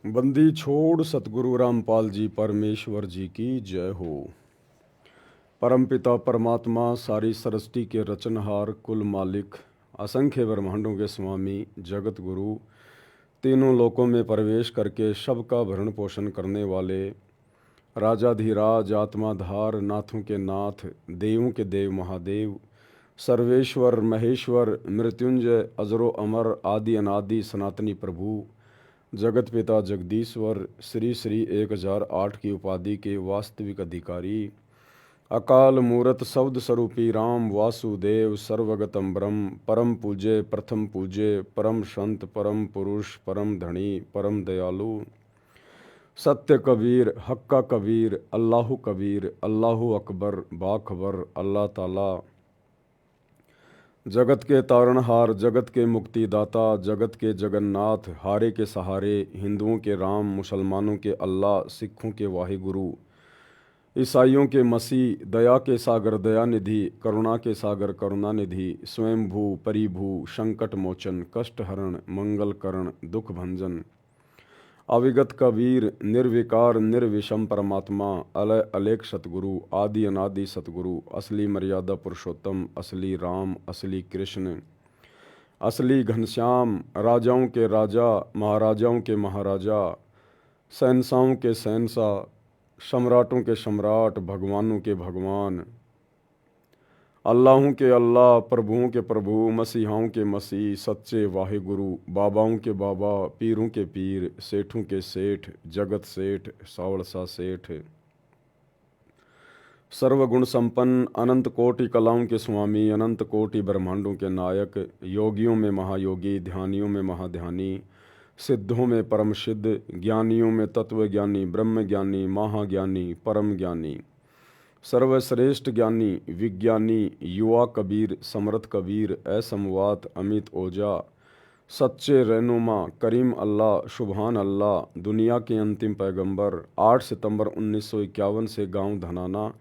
बंदी छोड़ सतगुरु रामपाल जी परमेश्वर जी की जय हो। परमपिता परमात्मा सारी सृष्टि के रचनहार कुल मालिक असंख्य ब्रह्मांडों के स्वामी जगत गुरु तीनों लोकों में प्रवेश करके सबका भरण पोषण करने वाले राजाधिराज आत्माधार नाथों के नाथ देवों के देव महादेव सर्वेश्वर महेश्वर मृत्युंजय अजरो अमर आदि अनादि सनातनी प्रभु जगत पिता जगदीश्वर श्री श्री 1008 की उपाधि के वास्तविक अधिकारी अकाल मूरत शब्द स्वरूपी राम वासुदेव सर्वगतम ब्रह्म परम पूज्य प्रथम पूज्य परम संत परम पुरुष परम धनी परम दयालु सत्य कबीर हक्का कबीर अल्लाहु अकबर बाखबर अल्लाह ताला जगत के तारणहार जगत के मुक्तिदाता जगत के जगन्नाथ हारे के सहारे हिंदुओं के राम मुसलमानों के अल्लाह सिखों के वाहिगुरु ईसाइयों के मसीह दया के सागर दयानिधि करुणा के सागर करुणानिधि स्वयंभू परिभू संकट मोचन कष्ट हरण मंगल करण दुख भंजन अविगत कबीर निर्विकार निर्विषम परमात्मा अलय अलेख सतगुरु आदि अनादि सतगुरु असली मर्यादा पुरुषोत्तम असली राम असली कृष्ण असली घनश्याम राजाओं के राजा महाराजाओं के महाराजा शहंशाहों के शहंशाह सम्राटों के सम्राट भगवानों के भगवान अल्लाहों के अल्लाह प्रभुओं के प्रभु मसीहाओं के मसीह सच्चे वाहिगुरु बाबाओं के बाबा पीरों के पीर सेठों के सेठ जगत सेठ सावड़सा सेठ सर्वगुण संपन्न अनंत कोटि कलाओं के स्वामी अनंत कोटि ब्रह्मांडों के नायक योगियों में महायोगी ध्यानियों में महाध्यानी सिद्धों में परम सिद्ध ज्ञानियों में तत्वज्ञानी ब्रह्म ज्ञानी महाज्ञानी परम ज्ञानी सर्वश्रेष्ठ ज्ञानी विज्ञानी युवा कबीर समर्थ कबीर असमवात अमित ओजा सच्चे रहनुमा करीम अल्लाह सुबहान अल्लाह दुनिया के अंतिम पैगंबर 8 सितंबर 1951 से गांव धनाना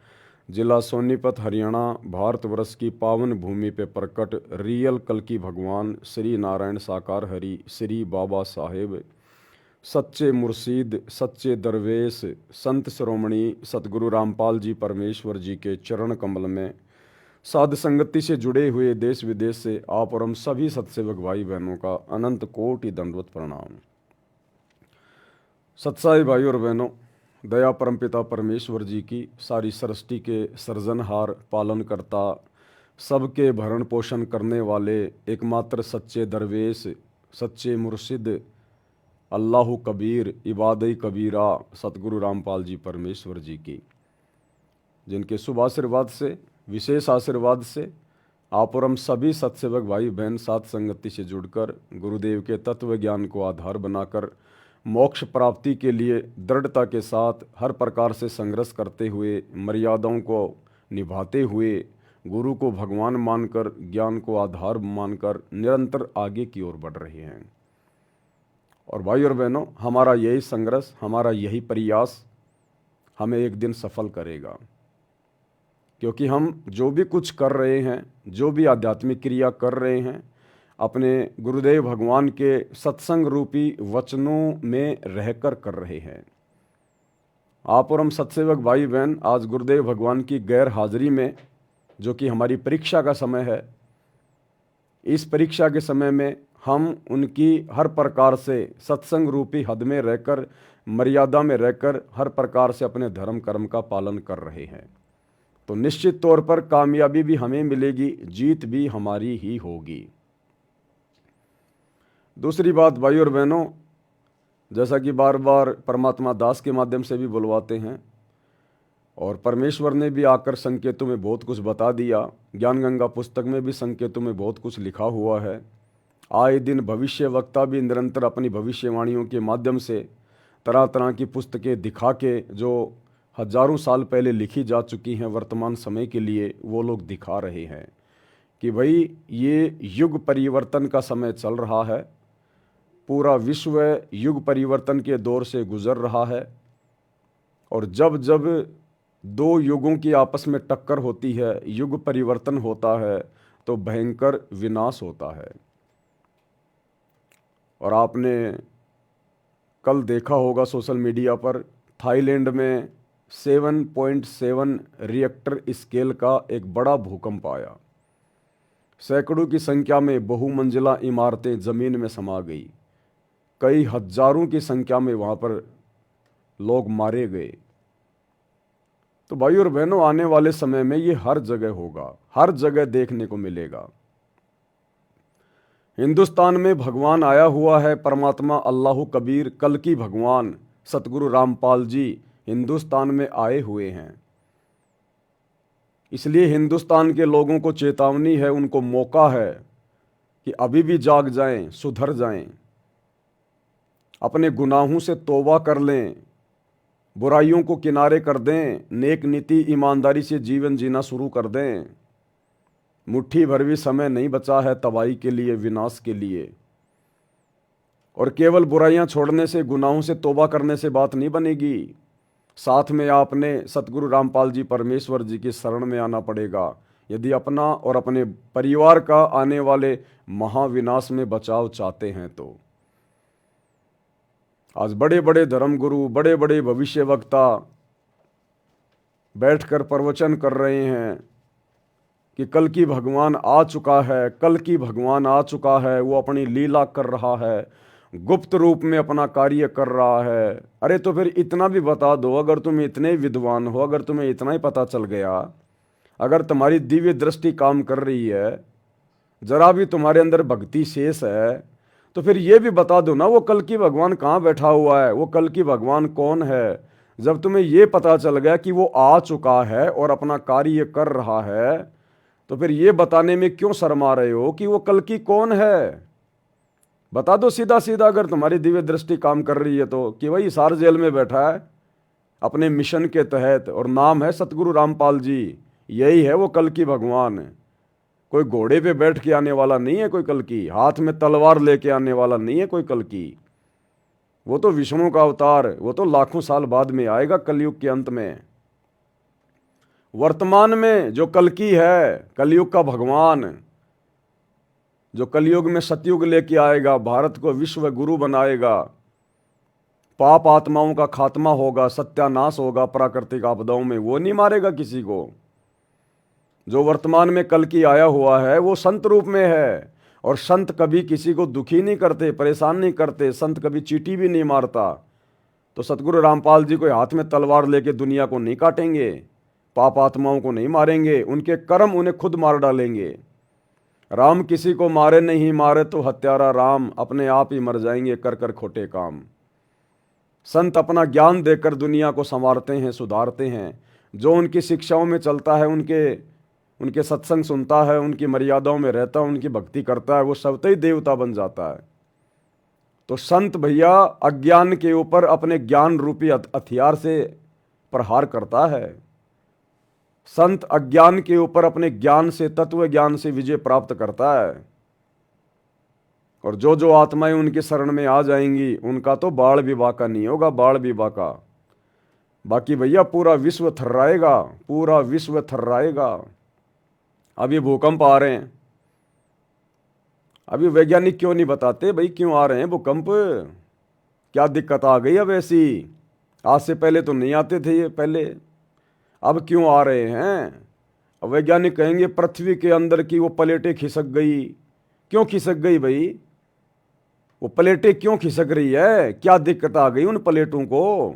जिला सोनीपत हरियाणा भारतवर्ष की पावन भूमि पे प्रकट रियल कल्कि भगवान श्री नारायण साकार हरि श्री बाबा साहेब सच्चे मुर्शीद सच्चे दरवेश संत शिरोमणि सतगुरु रामपाल जी परमेश्वर जी के चरण कमल में साध संगति से जुड़े हुए देश विदेश से आप और हम सभी सत्सेवक भाई बहनों का अनंत कोटि दंडवत प्रणाम। सत्साई भाई और बहनों, दया परमपिता परमेश्वर जी की सारी सृष्टि के सृजनहार पालनकर्ता सबके भरण पोषण करने वाले एकमात्र सच्चे दरवेश सच्चे मुर्शिद अल्लाह कबीर इबादई कबीरा सतगुरु रामपाल जी परमेश्वर जी की, जिनके शुभ आशीर्वाद से विशेष आशीर्वाद से आप और हम सभी सत्सेवक भाई बहन साथ संगति से जुड़कर गुरुदेव के तत्व ज्ञान को आधार बनाकर मोक्ष प्राप्ति के लिए दृढ़ता के साथ हर प्रकार से संघर्ष करते हुए मर्यादाओं को निभाते हुए गुरु को भगवान मानकर ज्ञान को आधार मानकर निरंतर आगे की ओर बढ़ रहे हैं। और भाई और बहनों, हमारा यही संघर्ष हमारा यही प्रयास हमें एक दिन सफल करेगा, क्योंकि हम जो भी कुछ कर रहे हैं जो भी आध्यात्मिक क्रिया कर रहे हैं अपने गुरुदेव भगवान के सत्संग रूपी वचनों में रहकर कर रहे हैं। आप और हम सत्सेवक भाई बहन आज गुरुदेव भगवान की गैर हाजिरी में, जो कि हमारी परीक्षा का समय है, इस परीक्षा के समय में हम उनकी हर प्रकार से सत्संग रूपी हद में रहकर मर्यादा में रहकर हर प्रकार से अपने धर्म कर्म का पालन कर रहे हैं, तो निश्चित तौर पर कामयाबी भी हमें मिलेगी, जीत भी हमारी ही होगी। दूसरी बात भाई और बहनों, जैसा कि बार बार परमात्मा दास के माध्यम से भी बुलवाते हैं और परमेश्वर ने भी आकर संकेतों में बहुत कुछ बता दिया, ज्ञान गंगा पुस्तक में भी संकेतों में बहुत कुछ लिखा हुआ है। आए दिन भविष्य वक्ता भी निरंतर अपनी भविष्यवाणियों के माध्यम से तरह तरह की पुस्तकें दिखा के जो हजारों साल पहले लिखी जा चुकी हैं वर्तमान समय के लिए, वो लोग दिखा रहे हैं कि भाई ये युग परिवर्तन का समय चल रहा है, पूरा विश्व युग परिवर्तन के दौर से गुजर रहा है और जब जब दो युगों की आपस में टक्कर होती है, युग परिवर्तन होता है, तो भयंकर विनाश होता है। और आपने कल देखा होगा सोशल मीडिया पर, थाईलैंड में 7.7 रिएक्टर स्केल का एक बड़ा भूकंप आया। सैकड़ों की संख्या में बहुमंजिला इमारतें ज़मीन में समा गई। कई हजारों की संख्या में वहाँ पर लोग मारे गए। तो भाई और बहनों, आने वाले समय में ये हर जगह होगा, हर जगह देखने को मिलेगा। हिंदुस्तान में भगवान आया हुआ है, परमात्मा अल्लाह कबीर कल की भगवान सतगुरु रामपाल जी हिंदुस्तान में आए हुए हैं। इसलिए हिंदुस्तान के लोगों को चेतावनी है, उनको मौका है कि अभी भी जाग जाएं, सुधर जाएं, अपने गुनाहों से तौबा कर लें, बुराइयों को किनारे कर दें, नेक नीति ईमानदारी से जीवन जीना शुरू कर दें। मुट्ठी भर भी समय नहीं बचा है तबाही के लिए, विनाश के लिए। और केवल बुराइयां छोड़ने से, गुनाहों से तौबा करने से बात नहीं बनेगी। साथ में आपने सतगुरु रामपाल जी परमेश्वर जी की शरण में आना पड़ेगा, यदि अपना और अपने परिवार का आने वाले महाविनाश में बचाव चाहते हैं तो। आज बड़े बड़े धर्मगुरु, बड़े बड़े भविष्य वक्ता बैठकर प्रवचन कर रहे हैं कि कल की भगवान आ चुका है, कल की भगवान आ चुका है, वो अपनी लीला कर रहा है, गुप्त रूप में अपना कार्य कर रहा है। अरे तो फिर इतना भी बता दो, अगर तुम इतने विद्वान हो, अगर तुम्हें इतना ही पता चल गया, अगर तुम्हारी दिव्य दृष्टि काम कर रही है, जरा भी तुम्हारे अंदर भक्ति शेष है, तो फिर ये भी बता दो ना वो कल की भगवान कहाँ बैठा हुआ है, वो कल की भगवान कौन है। जब तुम्हें ये पता चल गया कि वो आ चुका है और अपना कार्य कर रहा है, तो फिर ये बताने में क्यों शर्मा रहे हो कि वो कल की कौन है। बता दो सीधा सीधा, अगर तुम्हारी दिव्य दृष्टि काम कर रही है तो, कि भाई हिसार जेल में बैठा है अपने मिशन के तहत और नाम है सतगुरु रामपाल जी, यही है वो कल की भगवान। कोई घोड़े पे बैठ के आने वाला नहीं है कोई कल की, हाथ में तलवार लेके आने वाला नहीं है कोई कल की। वो तो विष्णु का अवतार, वो तो लाखों साल बाद में आएगा, कलयुग के अंत में। वर्तमान में जो कल की है, कलयुग का भगवान, जो कलयुग में सतयुग लेके आएगा, भारत को विश्व गुरु बनाएगा, पाप आत्माओं का खात्मा होगा, सत्यानाश होगा प्राकृतिक आपदाओं में, वो नहीं मारेगा किसी को। जो वर्तमान में कल की आया हुआ है वो संत रूप में है, और संत कभी किसी को दुखी नहीं करते, परेशान नहीं करते, संत कभी चींटी भी नहीं मारता। तो सतगुरु रामपाल जी कोई हाथ में तलवार लेके दुनिया को नहीं काटेंगे, पाप आत्माओं को नहीं मारेंगे, उनके कर्म उन्हें खुद मार डालेंगे। राम किसी को मारे नहीं, मारे तो हत्यारा राम, अपने आप ही मर जाएंगे कर कर खोटे काम। संत अपना ज्ञान देकर दुनिया को संवारते हैं, सुधारते हैं। जो उनकी शिक्षाओं में चलता है, उनके सत्संग सुनता है, उनकी मर्यादाओं में रहता है, उनकी भक्ति करता है, वो स्वतः ही देवता बन जाता है। तो संत भैया अज्ञान के ऊपर अपने ज्ञान रूपी हथियार से प्रहार करता है। संत अज्ञान के ऊपर अपने ज्ञान से, तत्व ज्ञान से विजय प्राप्त करता है। और जो जो आत्माएं उनके शरण में आ जाएंगी, उनका तो बाढ़ भी बाका नहीं होगा, बाढ़ भी बाका। बाकी भैया पूरा विश्व थर्राएगा, पूरा विश्व थर्राएगा। अभी भूकंप आ रहे हैं, अभी वैज्ञानिक क्यों नहीं बताते भाई क्यों आ रहे हैं भूकंप, क्या दिक्कत आ गई अब ऐसी। आज से पहले तो नहीं आते थे ये पहले, अब क्यों आ रहे हैं। अब वैज्ञानिक कहेंगे पृथ्वी के अंदर की वो प्लेटें खिसक गई। क्यों खिसक गई भाई, वो प्लेटें क्यों खिसक रही है, क्या दिक्कत आ गई उन प्लेटों को।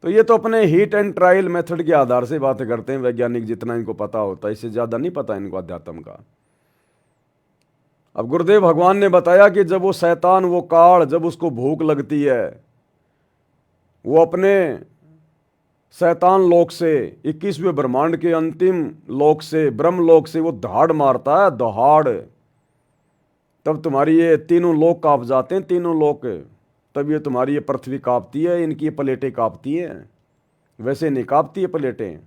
तो ये तो अपने हीट एंड ट्रायल मेथड के आधार से बातें करते हैं वैज्ञानिक, जितना इनको पता होता है, इससे ज़्यादा नहीं पता इनको अध्यात्म का। अब गुरुदेव भगवान ने बताया कि जब वो शैतान, वो काल, जब उसको भूख लगती है, वो अपने शैतान लोक से, 21वें ब्रह्मांड के अंतिम लोक से, ब्रह्म लोक से वो दहाड़ मारता है, दहाड़। तब तुम्हारी ये तीनों लोक कांप जाते हैं, तीनों लोक। तब ये तुम्हारी ये पृथ्वी कांपती है, इनकी ये प्लेटें कांपती हैं, वैसे नहीं कांपती है प्लेटें।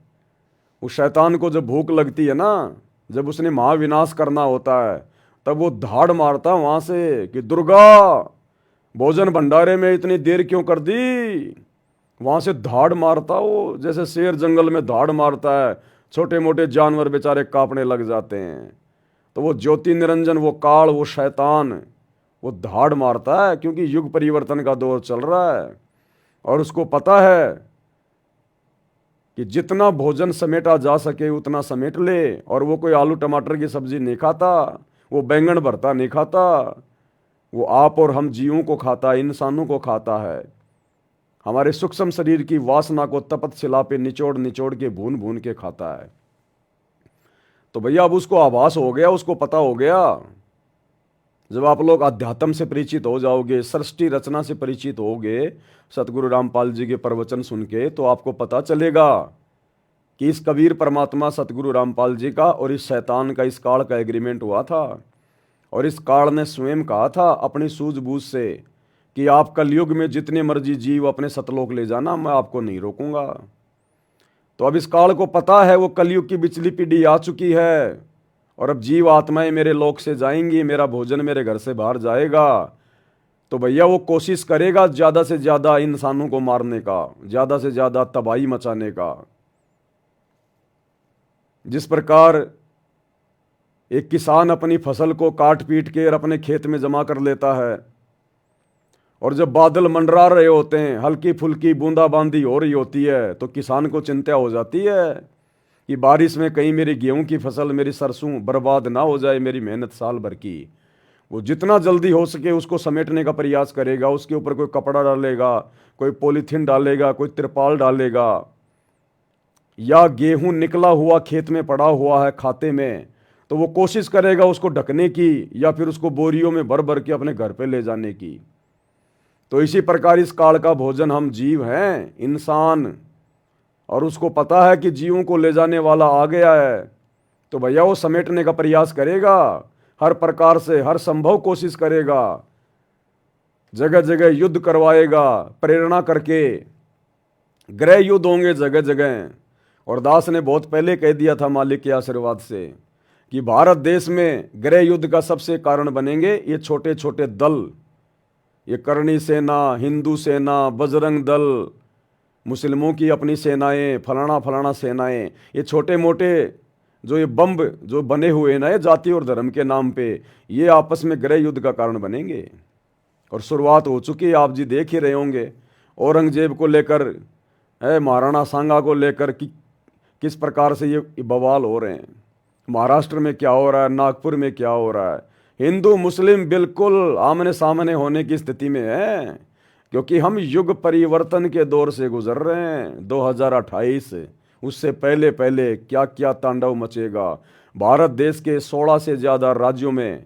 उस शैतान को जब भूख लगती है ना, जब उसने महाविनाश करना होता है, तब वो धाड़ मारता है वहाँ से कि दुर्गा भोजन भंडारे में इतनी देर क्यों कर दी। वहाँ से धाड़ मारता वो, जैसे शेर जंगल में धाड़ मारता है, छोटे मोटे जानवर बेचारे कांपने लग जाते हैं। तो वो ज्योति निरंजन, वो काल, वो शैतान, वो दहाड़ मारता है, क्योंकि युग परिवर्तन का दौर चल रहा है और उसको पता है कि जितना भोजन समेटा जा सके उतना समेट ले। और वो कोई आलू टमाटर की सब्जी नहीं खाता, वो बैंगन भरता नहीं खाता, वो आप और हम जीवों को खाता है, इंसानों को खाता है। हमारे सूक्ष्म शरीर की वासना को तपत शिला पे निचोड़ निचोड़ के भून भून के खाता है। तो भैया अब उसको आभास हो गया, उसको पता हो गया। जब आप लोग अध्यात्म से परिचित हो जाओगे, सृष्टि रचना से परिचित होगे, सतगुरु रामपाल जी के प्रवचन सुन के, तो आपको पता चलेगा कि इस कबीर परमात्मा सतगुरु रामपाल जी का और इस शैतान का, इस काल का एग्रीमेंट हुआ था। और इस काल ने स्वयं कहा था अपनी सूझबूझ से कि आप कलयुग में जितने मर्जी जीव अपने सतलोक ले जाना, मैं आपको नहीं रोकूंगा। तो अब इस काल को पता है वो कलयुग की बिचली पीढ़ी आ चुकी है और अब जीव आत्माएं मेरे लोक से जाएंगी, मेरा भोजन मेरे घर से बाहर जाएगा। तो भैया वो कोशिश करेगा ज़्यादा से ज़्यादा इंसानों को मारने का, ज़्यादा से ज़्यादा तबाही मचाने का। जिस प्रकार एक किसान अपनी फसल को काट पीट के और अपने खेत में जमा कर लेता है, और जब बादल मंडरा रहे होते हैं, हल्की फुल्की बूंदाबांदी हो रही होती है, तो किसान को चिंता हो जाती है कि बारिश में कहीं मेरी गेहूं की फसल, मेरी सरसों बर्बाद ना हो जाए, मेरी मेहनत साल भर की। वो जितना जल्दी हो सके उसको समेटने का प्रयास करेगा, उसके ऊपर कोई कपड़ा डालेगा, कोई पॉलीथीन डालेगा, कोई तिरपाल डालेगा, या गेहूं निकला हुआ खेत में पड़ा हुआ है खाते में, तो वो कोशिश करेगा उसको ढकने की या फिर उसको बोरियों में भर भर के अपने घर पे ले जाने की। तो इसी प्रकार इस काल का भोजन हम जीव हैं, इंसान, और उसको पता है कि जीवों को ले जाने वाला आ गया है। तो भैया वो समेटने का प्रयास करेगा, हर प्रकार से हर संभव कोशिश करेगा, जगह जगह युद्ध करवाएगा, प्रेरणा करके गृह युद्ध होंगे जगह जगह। और दास ने बहुत पहले कह दिया था मालिक के आशीर्वाद से कि भारत देश में गृह युद्ध का सबसे कारण बनेंगे ये छोटे छोटे दल, ये करणी सेना, हिंदू सेना, बजरंग दल, मुस्लिमों की अपनी सेनाएं, फलाना फलाना सेनाएं, ये छोटे मोटे जो ये बम्ब जो बने हुए हैं ना, ये जाति और धर्म के नाम पे, ये आपस में गृह युद्ध का कारण बनेंगे। और शुरुआत हो चुकी है, आप जी देख ही रहे होंगे, औरंगजेब को लेकर है, महाराणा सांगा को लेकर किस प्रकार से ये बवाल हो रहे हैं। महाराष्ट्र में क्या हो रहा है, नागपुर में क्या हो रहा है। हिंदू मुस्लिम बिल्कुल आमने सामने होने की स्थिति में है, क्योंकि हम युग परिवर्तन के दौर से गुजर रहे हैं। 2028, उससे पहले पहले क्या क्या तांडव मचेगा। भारत देश के 16 से ज़्यादा राज्यों में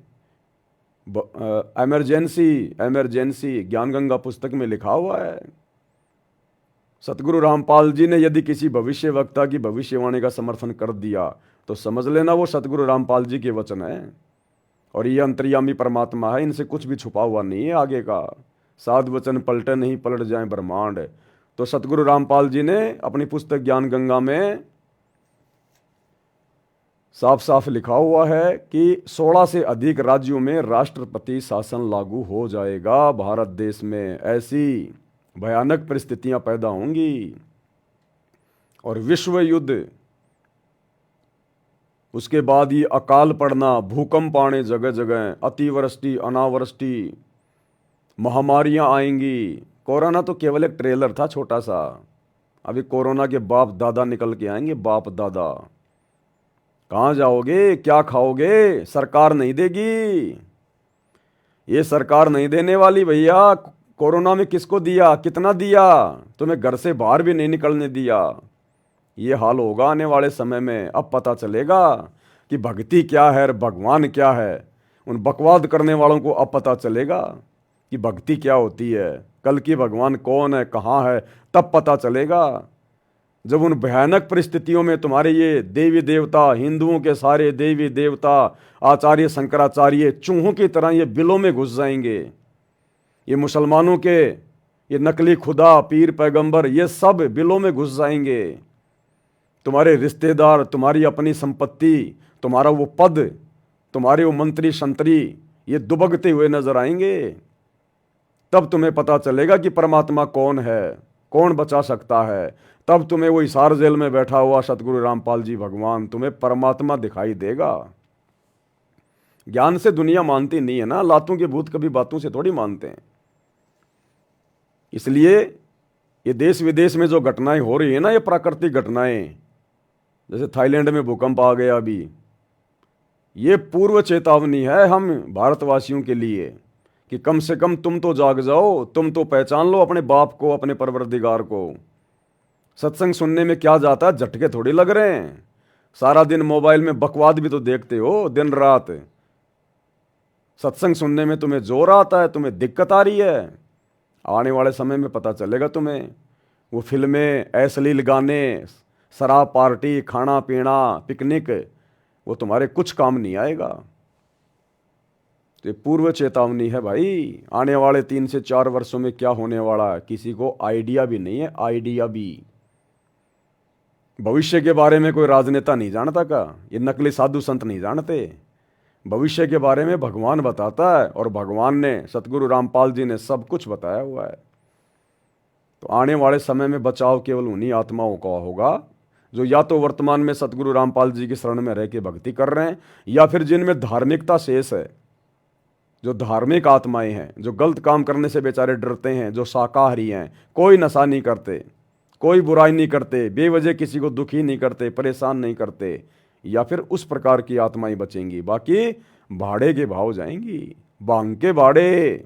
इमरजेंसी ज्ञानगंगा पुस्तक में लिखा हुआ है। सतगुरु रामपाल जी ने यदि किसी भविष्य वक्ता की भविष्यवाणी का समर्थन कर दिया तो समझ लेना वो सतगुरु रामपाल जी के वचन है। और ये अंतर्यामी परमात्मा है, इनसे कुछ भी छुपा हुआ नहीं है आगे का। साध वचन पलटे नहीं, पलट जाए ब्रह्मांड। तो सतगुरु रामपाल जी ने अपनी पुस्तक ज्ञान गंगा में साफ साफ लिखा हुआ है कि 16 से अधिक राज्यों में राष्ट्रपति शासन लागू हो जाएगा। भारत देश में ऐसी भयानक परिस्थितियां पैदा होंगी और विश्व युद्ध, उसके बाद ये अकाल पड़ना, भूकंप आने जगह जगह, अतिवृष्टि अनावृष्टि, महामारियां आएंगी। कोरोना तो केवल एक ट्रेलर था छोटा सा, अभी कोरोना के बाप दादा निकल के आएंगे। बाप दादा कहाँ जाओगे, क्या खाओगे? सरकार नहीं देगी, ये सरकार नहीं देने वाली भैया। कोरोना में किसको दिया, कितना दिया? तुम्हें घर से बाहर भी नहीं निकलने दिया। ये हाल होगा आने वाले समय में। अब पता चलेगा कि भक्ति क्या है और भगवान क्या है। उन बकवाद करने वालों को अब पता चलेगा कि भक्ति क्या होती है, कल की भगवान कौन है, कहाँ है, तब पता चलेगा। जब उन भयानक परिस्थितियों में तुम्हारे ये देवी देवता, हिंदुओं के सारे देवी देवता, आचार्य शंकराचार्य चूहों की तरह ये बिलों में घुस जाएंगे। ये मुसलमानों के ये नकली खुदा, पीर पैगंबर, ये सब बिलों में घुस जाएंगे। तुम्हारे रिश्तेदार, तुम्हारी अपनी संपत्ति, तुम्हारा वो पद, तुम्हारे वो मंत्री संतरी, ये दुबकते हुए नजर आएंगे। तब तुम्हें पता चलेगा कि परमात्मा कौन है, कौन बचा सकता है। तब तुम्हें वो हिसार जेल में बैठा हुआ सतगुरु रामपाल जी भगवान तुम्हें परमात्मा दिखाई देगा। ज्ञान से दुनिया मानती नहीं है ना, लातों के भूत कभी बातों से थोड़ी मानते हैं। इसलिए ये देश विदेश में जो घटनाएं हो रही है ना, ये प्राकृतिक घटनाएं, जैसे थाईलैंड में भूकंप आ गया अभी, ये पूर्व चेतावनी है हम भारतवासियों के लिए कि कम से कम तुम तो जाग जाओ, तुम तो पहचान लो अपने बाप को, अपने परवरदिगार को। सत्संग सुनने में क्या जाता है, झटके थोड़ी लग रहे हैं। सारा दिन मोबाइल में बकवाद भी तो देखते हो दिन रात। सत्संग सुनने में तुम्हें जोर आता है, तुम्हें दिक्कत आ रही है। आने वाले समय में पता चलेगा तुम्हें। वो फिल्में, अश्लील गाने, शराब पार्टी, खाना पीना, पिकनिक, वो तुम्हारे कुछ काम नहीं आएगा। तो पूर्व चेतावनी है भाई, आने वाले 3 से 4 वर्षों में क्या होने वाला है किसी को आइडिया भी नहीं है। आइडिया भी, भविष्य के बारे में कोई राजनेता नहीं जानता का, ये नकली साधु संत नहीं जानते। भविष्य के बारे में भगवान बताता है, और भगवान ने, सतगुरु रामपाल जी ने सब कुछ बताया हुआ है। तो आने वाले समय में बचाव केवल उन्हीं आत्माओं का होगा जो या तो वर्तमान में सतगुरु रामपाल जी की शरण में रह के भक्ति कर रहे हैं, या फिर जिनमें धार्मिकता शेष है, जो धार्मिक आत्माएं हैं, जो गलत काम करने से बेचारे डरते हैं, जो शाकाहारी हैं, कोई नशा नहीं करते, कोई बुराई नहीं करते, बेवजह किसी को दुखी नहीं करते, परेशान नहीं करते, या फिर उस प्रकार की आत्माएं बचेंगी। बाकी भाड़े के भाव जाएंगी, बांग के भाड़े।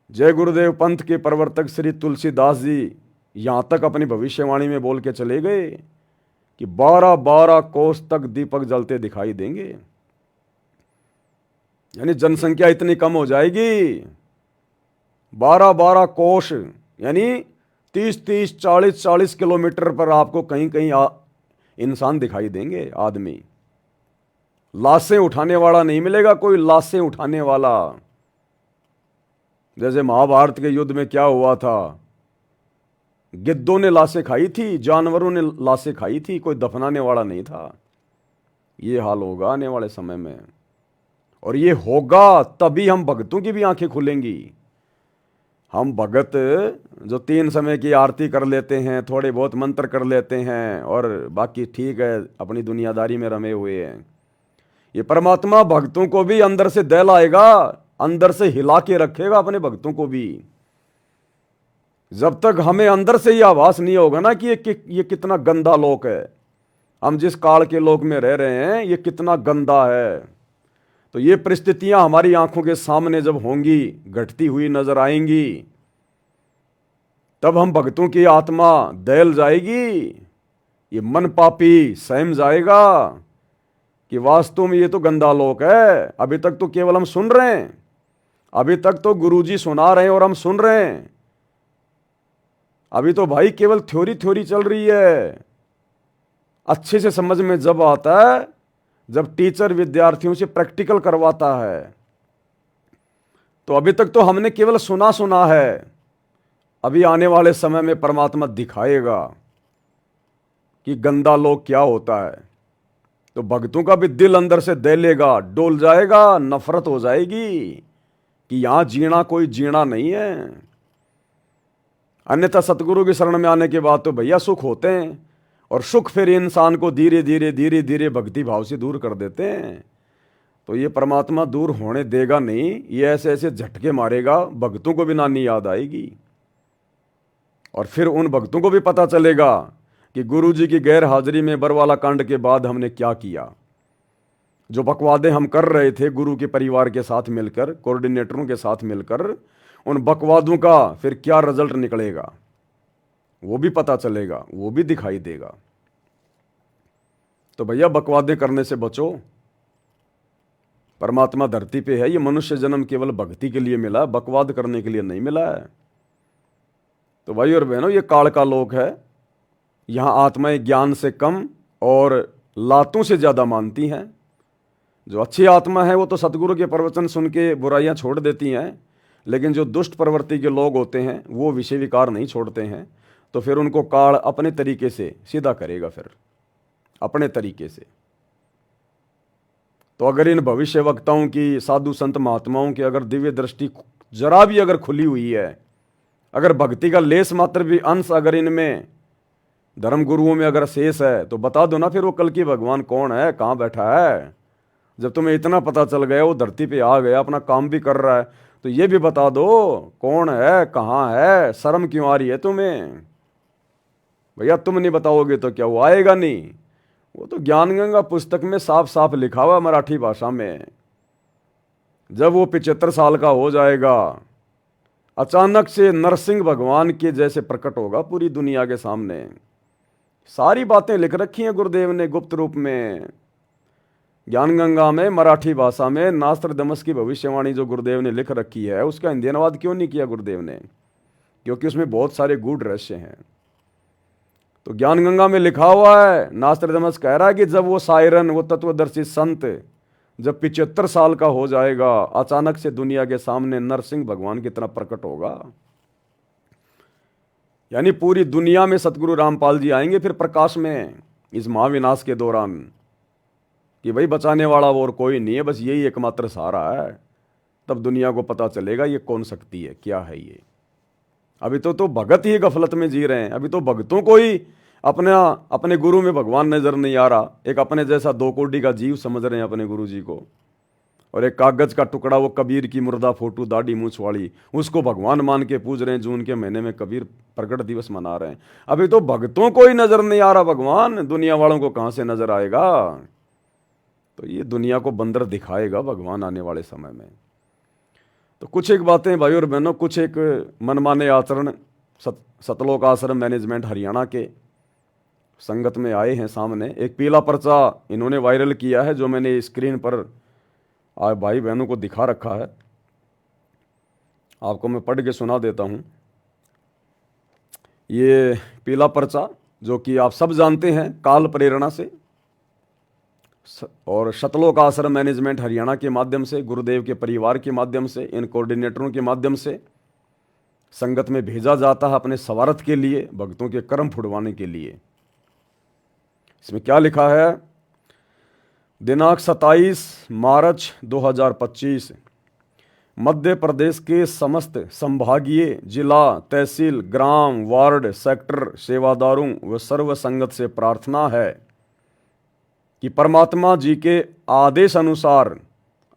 जय गुरुदेव पंथ के प्रवर्तक श्री तुलसीदास जी यहां तक अपनी भविष्यवाणी में बोल के चले गए कि 12-12 कोस तक दीपक जलते दिखाई देंगे। यानी जनसंख्या इतनी कम हो जाएगी, 12-12 कोस, यानी 30-30, 40-40 किलोमीटर पर आपको कहीं कहीं इंसान दिखाई देंगे, आदमी। लाशें उठाने वाला नहीं मिलेगा कोई, लाशें उठाने वाला। जैसे महाभारत के युद्ध में क्या हुआ था, गिद्धों ने लाशें खाई थी, जानवरों ने लाशें खाई थी, कोई दफनाने वाला नहीं था। ये हाल होगा आने वाले समय में, और ये होगा तभी हम भक्तों की भी आंखें खुलेंगी। हम भगत जो 3 समय की आरती कर लेते हैं, थोड़े बहुत मंत्र कर लेते हैं, और बाकी ठीक है अपनी दुनियादारी में रमे हुए हैं, ये परमात्मा भक्तों को भी अंदर से दहलाएगा, अंदर से हिला के रखेगा अपने भक्तों को भी। जब तक हमें अंदर से ये आभास नहीं होगा ना कि ये कितना गंदा लोक है, हम जिस काल के लोक में रह रहे हैं ये कितना गंदा है, तो ये परिस्थितियां हमारी आंखों के सामने जब होंगी, घटती हुई नजर आएंगी, तब हम भक्तों की आत्मा दहल जाएगी, ये मन पापी सहम जाएगा कि वास्तव में ये तो गंदा लोक है। अभी तक तो केवल हम सुन रहे हैं, अभी तक तो गुरुजी सुना रहे हैं और हम सुन रहे हैं, अभी तो भाई केवल थ्योरी थ्योरी चल रही है। अच्छे से समझ में जब आता है जब टीचर विद्यार्थियों से प्रैक्टिकल करवाता है। तो अभी तक तो हमने केवल सुना सुना है, अभी आने वाले समय में परमात्मा दिखाएगा कि गंदा लोक क्या होता है। तो भक्तों का भी दिल अंदर से दहलेगा, डोल जाएगा, नफरत हो जाएगी कि यहां जीना कोई जीना नहीं है। अन्यथा सतगुरु की शरण में आने के बाद तो भैया सुख होते हैं, और सुख फिर इंसान को धीरे धीरे धीरे धीरे भक्ति भाव से दूर कर देते हैं। तो ये परमात्मा दूर होने देगा नहीं, ये ऐसे ऐसे झटके मारेगा, भक्तों को भी नानी याद आएगी, और फिर उन भक्तों को भी पता चलेगा कि गुरु जी की गैर हाजिरी में बरवाला कांड के बाद हमने क्या किया। जो बकवादे हम कर रहे थे गुरु के परिवार के साथ मिलकर, कोऑर्डिनेटरों के साथ मिलकर, उन बकवादों का फिर क्या रिजल्ट निकलेगा वो भी पता चलेगा, वो भी दिखाई देगा। तो भैया बकवादे करने से बचो। परमात्मा धरती पे है, ये मनुष्य जन्म केवल भक्ति के लिए मिला, बकवाद करने के लिए नहीं मिला है। तो भाई और बहनों, ये काल का लोक है, यहां आत्माएं ज्ञान से कम और लातों से ज्यादा मानती हैं। जो अच्छी आत्मा है वो तो सतगुरु के प्रवचन सुन के बुराइयां छोड़ देती हैं, लेकिन जो दुष्ट प्रवृत्ति के लोग होते हैं वो विषय विकार नहीं छोड़ते हैं। तो फिर उनको काल अपने तरीके से सीधा करेगा, फिर अपने तरीके से। तो अगर इन भविष्य वक्ताओं की, साधु संत महात्माओं की अगर दिव्य दृष्टि जरा भी अगर खुली हुई है, अगर भक्ति का लेस मात्र भी अंश अगर इनमें धर्म गुरुओं में अगर शेष है, तो बता दो ना फिर वो कल की भगवान कौन है, कहाँ बैठा है। जब तुम्हें इतना पता चल गया, वो धरती पे आ गया, अपना काम भी कर रहा है, तो ये भी बता दो कौन है, कहाँ है, शर्म क्यों आ रही है तुम्हें? भैया तुम नहीं बताओगे तो क्या वो आएगा नहीं? वो तो ज्ञानगंगा पुस्तक में साफ साफ लिखा हुआ मराठी भाषा में। जब वो 75 साल का हो जाएगा, अचानक से नरसिंह भगवान के जैसे प्रकट होगा पूरी दुनिया के सामने। सारी बातें लिख रखी हैं गुरुदेव ने गुप्त रूप में, ज्ञानगंगा में, मराठी भाषा में। नास्त्रदमस की भविष्यवाणी जो गुरुदेव ने लिख रखी है, उसका हिंदी अनुवाद क्यों नहीं किया गुरुदेव ने? क्योंकि उसमें बहुत सारे गूढ़ रहस्य हैं। तो ज्ञानगंगा में लिखा हुआ है, नास्त्रदमस कह रहा है कि जब वो सायरन, वो तत्वदर्शी संत जब 75 साल का हो जाएगा, अचानक से दुनिया के सामने नरसिंह भगवान की तरह प्रकट होगा। यानी पूरी दुनिया में सतगुरु रामपाल जी आएंगे फिर प्रकाश में, इस महाविनाश के दौरान, कि भाई बचाने वाला वो और कोई नहीं है, बस यही एकमात्र सहारा है। तब दुनिया को पता चलेगा ये कौन शक्ति है, क्या है ये। अभी तो भगत ही गफलत में जी रहे हैं। अभी तो भगतों को ही अपने गुरु में भगवान नजर नहीं आ रहा। एक अपने जैसा 2 कोड़ी का जीव समझ रहे हैं अपने गुरु जी को, और एक कागज का टुकड़ा, वो कबीर की मुर्दा फोटो दाढ़ी मूछ वाली, उसको भगवान मान के पूज रहे हैं। जून के महीने में कबीर प्रकट दिवस मना रहे हैं। अभी तो भक्तों को ही नजर नहीं आ रहा भगवान, दुनिया वालों को कहां से नजर आएगा? तो ये दुनिया को बंदर दिखाएगा भगवान आने वाले समय में। तो कुछ एक बातें भाई और बहनों, कुछ एक मनमाने आचरण सतलोक आश्रम मैनेजमेंट हरियाणा के संगत में आए हैं सामने। एक पीला पर्चा इन्होंने वायरल किया है, जो मैंने स्क्रीन पर भाई बहनों को दिखा रखा है। आपको मैं पढ़ के सुना देता हूं। ये पीला पर्चा, जो कि आप सब जानते हैं, काल प्रेरणा से और सतलोक आश्रम मैनेजमेंट हरियाणा के माध्यम से, गुरुदेव के परिवार के माध्यम से, इन कोऑर्डिनेटरों के माध्यम से संगत में भेजा जाता है अपने स्वार्थ के लिए, भक्तों के कर्म फुड़वाने के लिए। इसमें क्या लिखा है? दिनांक 27 मार्च 2025, मध्य प्रदेश के समस्त संभागीय, जिला, तहसील, ग्राम, वार्ड, सेक्टर सेवादारों व सर्व संगत से प्रार्थना है कि परमात्मा जी के आदेश अनुसार,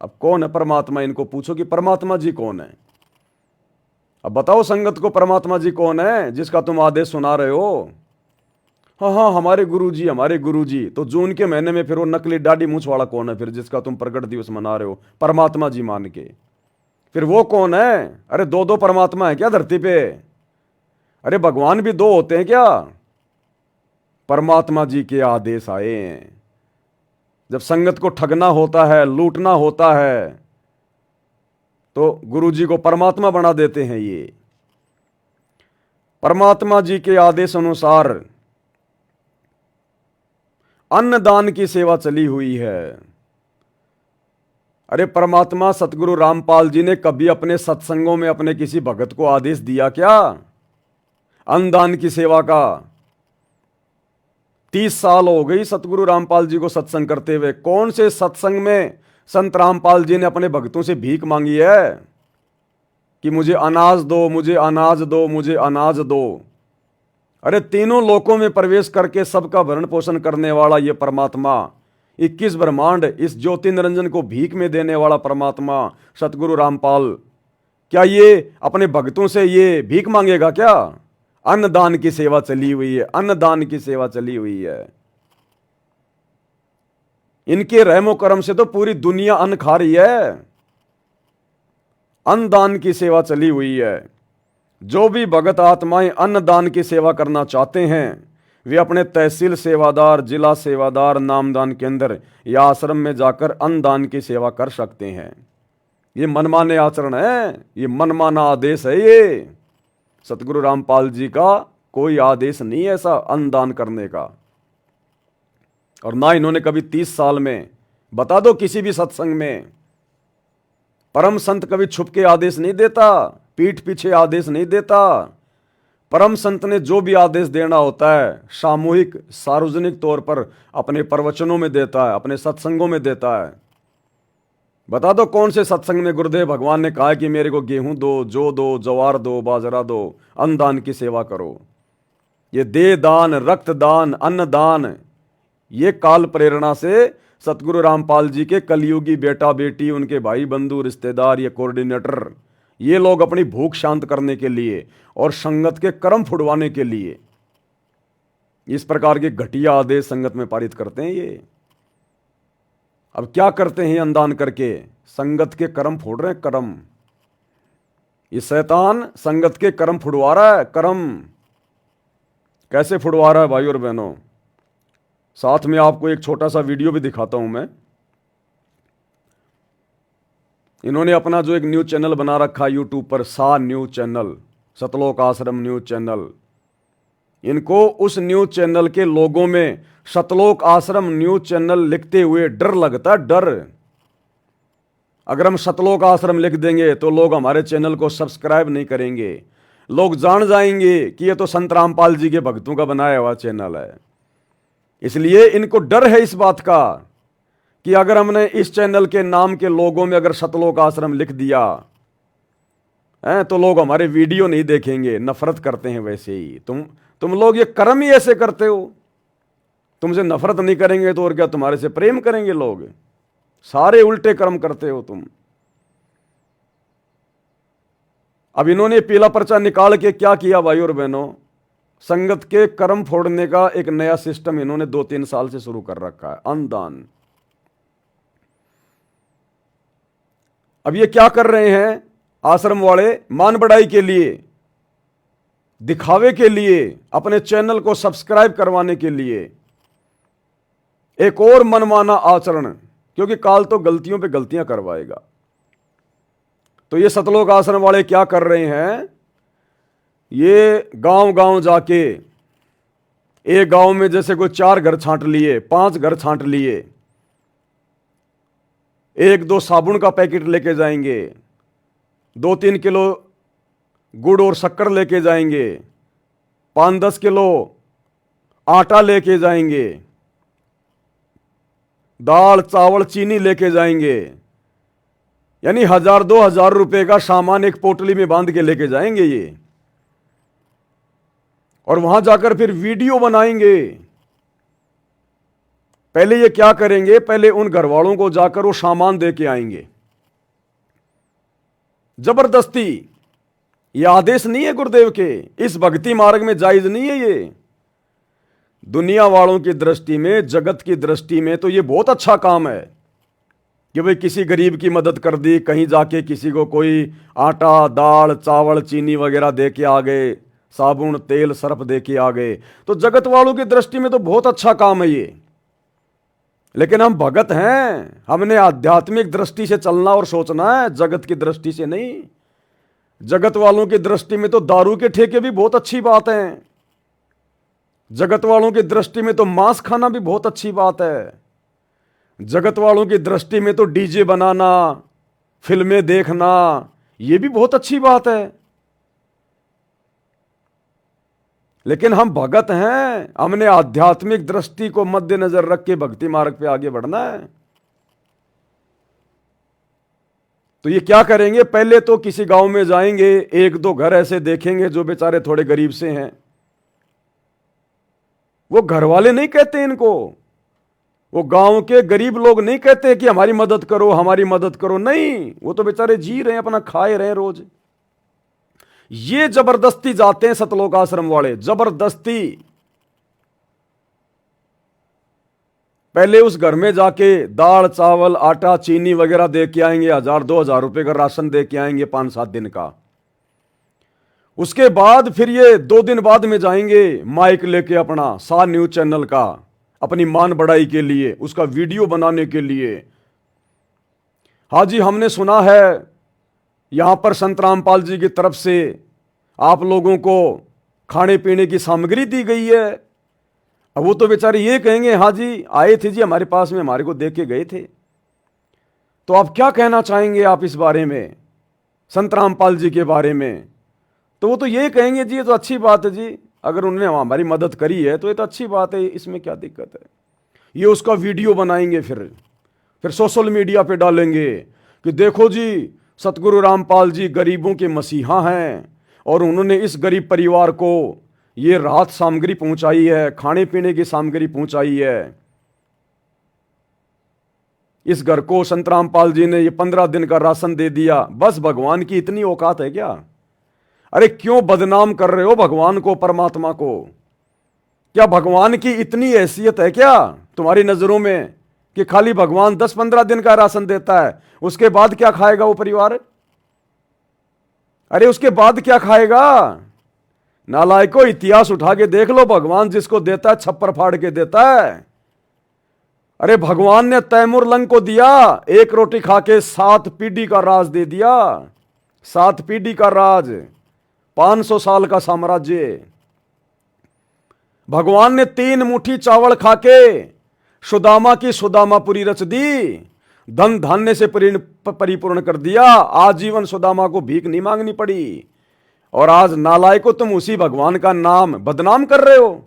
अब कौन है परमात्मा, इनको पूछो कि परमात्मा जी कौन है। अब बताओ संगत को परमात्मा जी कौन है जिसका तुम आदेश सुना रहे हो? हाँ हाँ, हमारे गुरुजी, हमारे गुरुजी। तो जून के महीने में फिर वो नकली दाढ़ी मूछ वाला कौन है फिर, जिसका तुम प्रकट दिवस मना रहे हो परमात्मा जी मान के? फिर वो कौन है? अरे 2 परमात्मा है क्या धरती पे? अरे भगवान भी 2 होते हैं क्या? परमात्मा जी के आदेश आए हैं। जब संगत को ठगना होता है, लूटना होता है, तो गुरुजी को परमात्मा बना देते हैं। ये परमात्मा जी के आदेश अनुसार अन्नदान की सेवा चली हुई है। अरे परमात्मा सतगुरु रामपाल जी ने कभी अपने सत्संगों में अपने किसी भगत को आदेश दिया क्या अन्नदान की सेवा का? 30 साल हो गई सतगुरु रामपाल जी को सत्संग करते हुए। कौन से सत्संग में संत रामपाल जी ने अपने भक्तों से भीख मांगी है कि मुझे अनाज दो, मुझे अनाज दो, मुझे अनाज दो? अरे तीनों लोकों में प्रवेश करके सबका भरण पोषण करने वाला ये परमात्मा, 21 ब्रह्मांड, इस ज्योति निरंजन को भीख में देने वाला परमात्मा सतगुरु रामपाल, क्या ये अपने भक्तों से ये भीख मांगेगा क्या? अन्नदान की सेवा चली हुई है, अन्नदान की सेवा चली हुई है। इनके रहमो करम से तो पूरी दुनिया अन्न खा रही है। अन्नदान की सेवा चली हुई है। जो भी भगत आत्माएं अन्नदान की सेवा करना चाहते हैं, वे अपने तहसील सेवादार, जिला सेवादार, नामदान केंद्र या आश्रम में जाकर अन्नदान की सेवा कर सकते हैं। ये मनमाने आचरण है, ये मनमाना आदेश है। ये सतगुरु रामपाल जी का कोई आदेश नहीं है ऐसा अन्नदान करने का। और ना इन्होंने कभी 30 साल में, बता दो किसी भी सत्संग में, परम संत कभी छुप के आदेश नहीं देता, पीठ पीछे आदेश नहीं देता। परम संत ने जो भी आदेश देना होता है सामूहिक, सार्वजनिक तौर पर अपने प्रवचनों में देता है, अपने सत्संगों में देता है। बता दो कौन से सत्संग में गुरुदेव भगवान ने कहा कि मेरे को गेहूं दो, जौ दो, जवार दो, बाजरा दो, अन्नदान की सेवा करो। ये देह दान, रक्त दान, अन्नदान, ये काल प्रेरणा से सतगुरु रामपाल जी के कलयुगी बेटा बेटी, उनके भाई बंधु रिश्तेदार या कोऑर्डिनेटर, ये लोग अपनी भूख शांत करने के लिए और संगत के कर्म फुड़वाने के लिए इस प्रकार के घटिया आदेश संगत में पारित करते हैं। ये अब क्या करते हैं अनुदान करके? संगत के कर्म फोड़ रहे हैं, कर्म। ये शैतान संगत के कर्म फुड़वा रहा है। कर्म कैसे फुड़वा रहा है भाई और बहनों? साथ में आपको एक छोटा सा वीडियो भी दिखाता हूं मैं। इन्होंने अपना जो एक न्यूज चैनल बना रखा यूट्यूब पर, सा न्यूज चैनल, सतलोक आश्रम न्यूज चैनल। इनको उस न्यूज चैनल के लोगों में सतलोक आश्रम न्यूज चैनल लिखते हुए डर लगता है, डर। अगर हम सतलोक आश्रम लिख देंगे तो लोग हमारे चैनल को सब्सक्राइब नहीं करेंगे। लोग जान जाएंगे कि ये तो संत रामपाल जी के भक्तों का बनाया हुआ चैनल है। इसलिए इनको डर है इस बात का कि अगर हमने इस चैनल के नाम के लोगों में अगर सतलोक आश्रम लिख दिया है तो लोग हमारे वीडियो नहीं देखेंगे, नफरत करते हैं। वैसे ही तुम लोग ये कर्म ही ऐसे करते हो। तुमसे नफरत नहीं करेंगे तो और क्या तुम्हारे से प्रेम करेंगे लोग? सारे उल्टे कर्म करते हो तुम। अब इन्होंने पीला पर्चा निकाल के क्या किया भाई और बहनों? संगत के कर्म फोड़ने का एक नया सिस्टम इन्होंने 2-3 साल से शुरू कर रखा है, अनुदान। अब ये क्या कर रहे हैं आश्रम वाले? मान बढ़ाई के लिए, दिखावे के लिए, अपने चैनल को सब्सक्राइब करवाने के लिए एक और मनमाना आचरण, क्योंकि काल तो गलतियों पे गलतियां करवाएगा। तो ये सतलोक आश्रम वाले क्या कर रहे हैं? ये गांव गांव जाके, एक गांव में जैसे कोई 4 घर छांट लिए, 5 घर छांट लिए, 1-2 साबुन का पैकेट लेके जाएंगे, 2-3 किलो गुड़ और शक्कर लेके जाएंगे, 5-10 किलो आटा लेके जाएंगे, दाल चावल चीनी लेके जाएंगे। यानी 1000-2000 रुपए का सामान एक पोटली में बांध के लेके जाएंगे ये, और वहां जाकर फिर वीडियो बनाएंगे। पहले ये क्या करेंगे? पहले उन घर वालों को जाकर वो सामान दे के आएंगे जबरदस्ती। ये आदेश नहीं है गुरुदेव के, इस भक्ति मार्ग में जायज नहीं है ये। दुनिया वालों की दृष्टि में, जगत की दृष्टि में तो ये बहुत अच्छा काम है कि भाई किसी गरीब की मदद कर दी, कहीं जाके किसी को कोई आटा दाल चावल चीनी वगैरह दे के आ गए, साबुन तेल सर्फ दे के आ गए, तो जगत वालों की दृष्टि में तो बहुत अच्छा काम है ये। लेकिन हम भगत हैं, हमने आध्यात्मिक दृष्टि से चलना और सोचना है, जगत की दृष्टि से नहीं। जगत वालों की दृष्टि में तो दारू के ठेके भी बहुत अच्छी बात है, जगत वालों की दृष्टि में तो मांस खाना भी बहुत अच्छी बात है, जगत वालों की दृष्टि में तो डीजे बनाना, फिल्में देखना, ये भी बहुत अच्छी बात है। लेकिन हम भगत हैं, हमने आध्यात्मिक दृष्टि को मद्देनजर रख के भक्ति मार्ग पे आगे बढ़ना है। तो ये क्या करेंगे? पहले तो किसी गांव में जाएंगे, 1-2 घर ऐसे देखेंगे जो बेचारे थोड़े गरीब से हैं। वो घर वाले नहीं कहते इनको, वो गांव के गरीब लोग नहीं कहते कि हमारी मदद करो हमारी मदद करो, नहीं, वो तो बेचारे जी रहे हैं, अपना खाए रहे हैं रोज। ये जबरदस्ती जाते हैं सतलोक आश्रम वाले, जबरदस्ती। पहले उस घर में जाके दाल चावल आटा चीनी वगैरह दे के आएंगे, 1000-2000 रुपए का राशन दे के आएंगे 5-7 दिन का। उसके बाद फिर ये 2 दिन बाद में जाएंगे माइक लेके अपना सा न्यूज चैनल का, अपनी मान बढ़ाई के लिए, उसका वीडियो बनाने के लिए। हाँ जी, हमने सुना है यहां पर संत रामपाल जी की तरफ से आप लोगों को खाने पीने की सामग्री दी गई है। अब वो तो बेचारे ये कहेंगे हाँ जी आए थे जी हमारे पास में, हमारे को दे के गए थे। तो आप क्या कहना चाहेंगे आप इस बारे में, संत रामपाल जी के बारे में? तो वो तो ये कहेंगे जी ये तो अच्छी बात है जी, अगर उन्होंने हमारी मदद करी है तो ये तो अच्छी बात है, इसमें क्या दिक्कत है। ये उसका वीडियो बनाएंगे, फिर सोशल मीडिया पे डालेंगे कि देखो जी सतगुरु रामपाल जी गरीबों के मसीहा हैं और उन्होंने इस गरीब परिवार को ये राहत सामग्री पहुंचाई है, खाने पीने की सामग्री पहुंचाई है। इस घर को संतराम पाल जी ने ये 15 दिन का राशन दे दिया, बस भगवान की इतनी औकात है क्या? अरे क्यों बदनाम कर रहे हो भगवान को, परमात्मा को? क्या भगवान की इतनी हैसियत है क्या तुम्हारी नजरों में कि खाली भगवान 10-15 दिन का राशन देता है, उसके बाद क्या खाएगा वो परिवार? अरे उसके बाद क्या खाएगा? नालायको, इतिहास उठा के देख लो, भगवान जिसको देता है छप्पर फाड़ के देता है। अरे भगवान ने तैमूर लंग को दिया, एक रोटी खा के 7 पीढ़ी का राज दे दिया। 7 पीढ़ी का राज, 500 साल का साम्राज्य। भगवान ने 3 मुट्ठी चावल खा के सुदामा की सुदामापुरी रच दी, धन धान्य से परिपूर्ण कर दिया। आजीवन सुदामा को भीख नहीं मांगनी पड़ी। और आज नालायको, तुम उसी भगवान का नाम बदनाम कर रहे हो।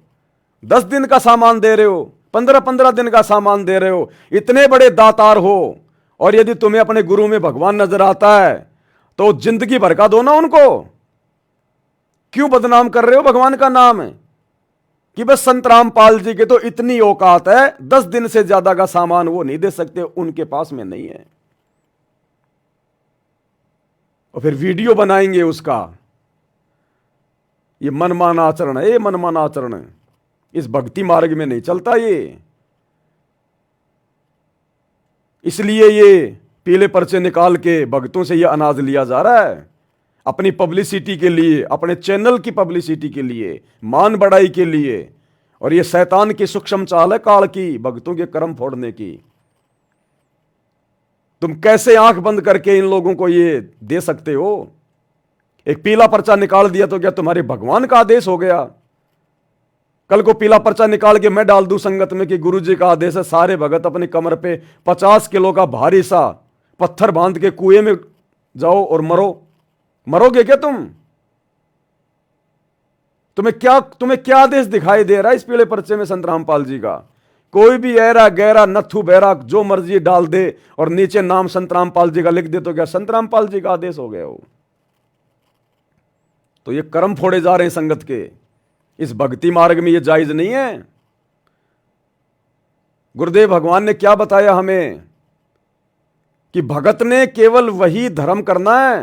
10 दिन का सामान दे रहे हो, 15-15 दिन का सामान दे रहे हो, इतने बड़े दातार हो। और यदि तुम्हें अपने गुरु में भगवान नजर आता है तो जिंदगी भर का दो ना उनको। क्यों बदनाम कर रहे हो भगवान का नाम कि बस संत रामपाल जी के तो इतनी औकात है, 10 दिन से ज्यादा का सामान वो नहीं दे सकते, उनके पास में नहीं है। और फिर वीडियो बनाएंगे उसका। ये मनमाना आचरण है, ये मनमाना आचरण है, इस भक्ति मार्ग में नहीं चलता ये। इसलिए ये पीले पर्चे निकाल के भक्तों से ये अनाज लिया जा रहा है, अपनी पब्लिसिटी के लिए, अपने चैनल की पब्लिसिटी के लिए, मान बढ़ाई के लिए। और ये शैतान की सूक्ष्म चाल है काल की, भक्तों के कर्म फोड़ने की। तुम कैसे आंख बंद करके इन लोगों को ये दे सकते हो? एक पीला पर्चा निकाल दिया तो क्या तुम्हारे भगवान का आदेश हो गया? कल को पीला पर्चा निकाल के मैं डाल दूं संगत में कि गुरु जी का आदेश है, सारे भगत अपनी कमर पे 50 किलो का भारी सा पत्थर बांध के कुएं में जाओ और मरो। मरोगे क्या तुम? तुम्हें क्या आदेश दिखाई दे रहा है इस पीले पर्चे में संत रामपाल जी का? कोई भी ऐरा गहरा नथु बहरा जो मर्जी डाल दे और नीचे नाम संत रामपाल जी का लिख दे तो क्या संत रामपाल जी का आदेश हो गया हो? तो ये कर्म फोड़े जा रहे हैं संगत के। इस भक्ति मार्ग में ये जायज नहीं है। गुरुदेव भगवान ने क्या बताया हमें कि भगत ने केवल वही धर्म करना है,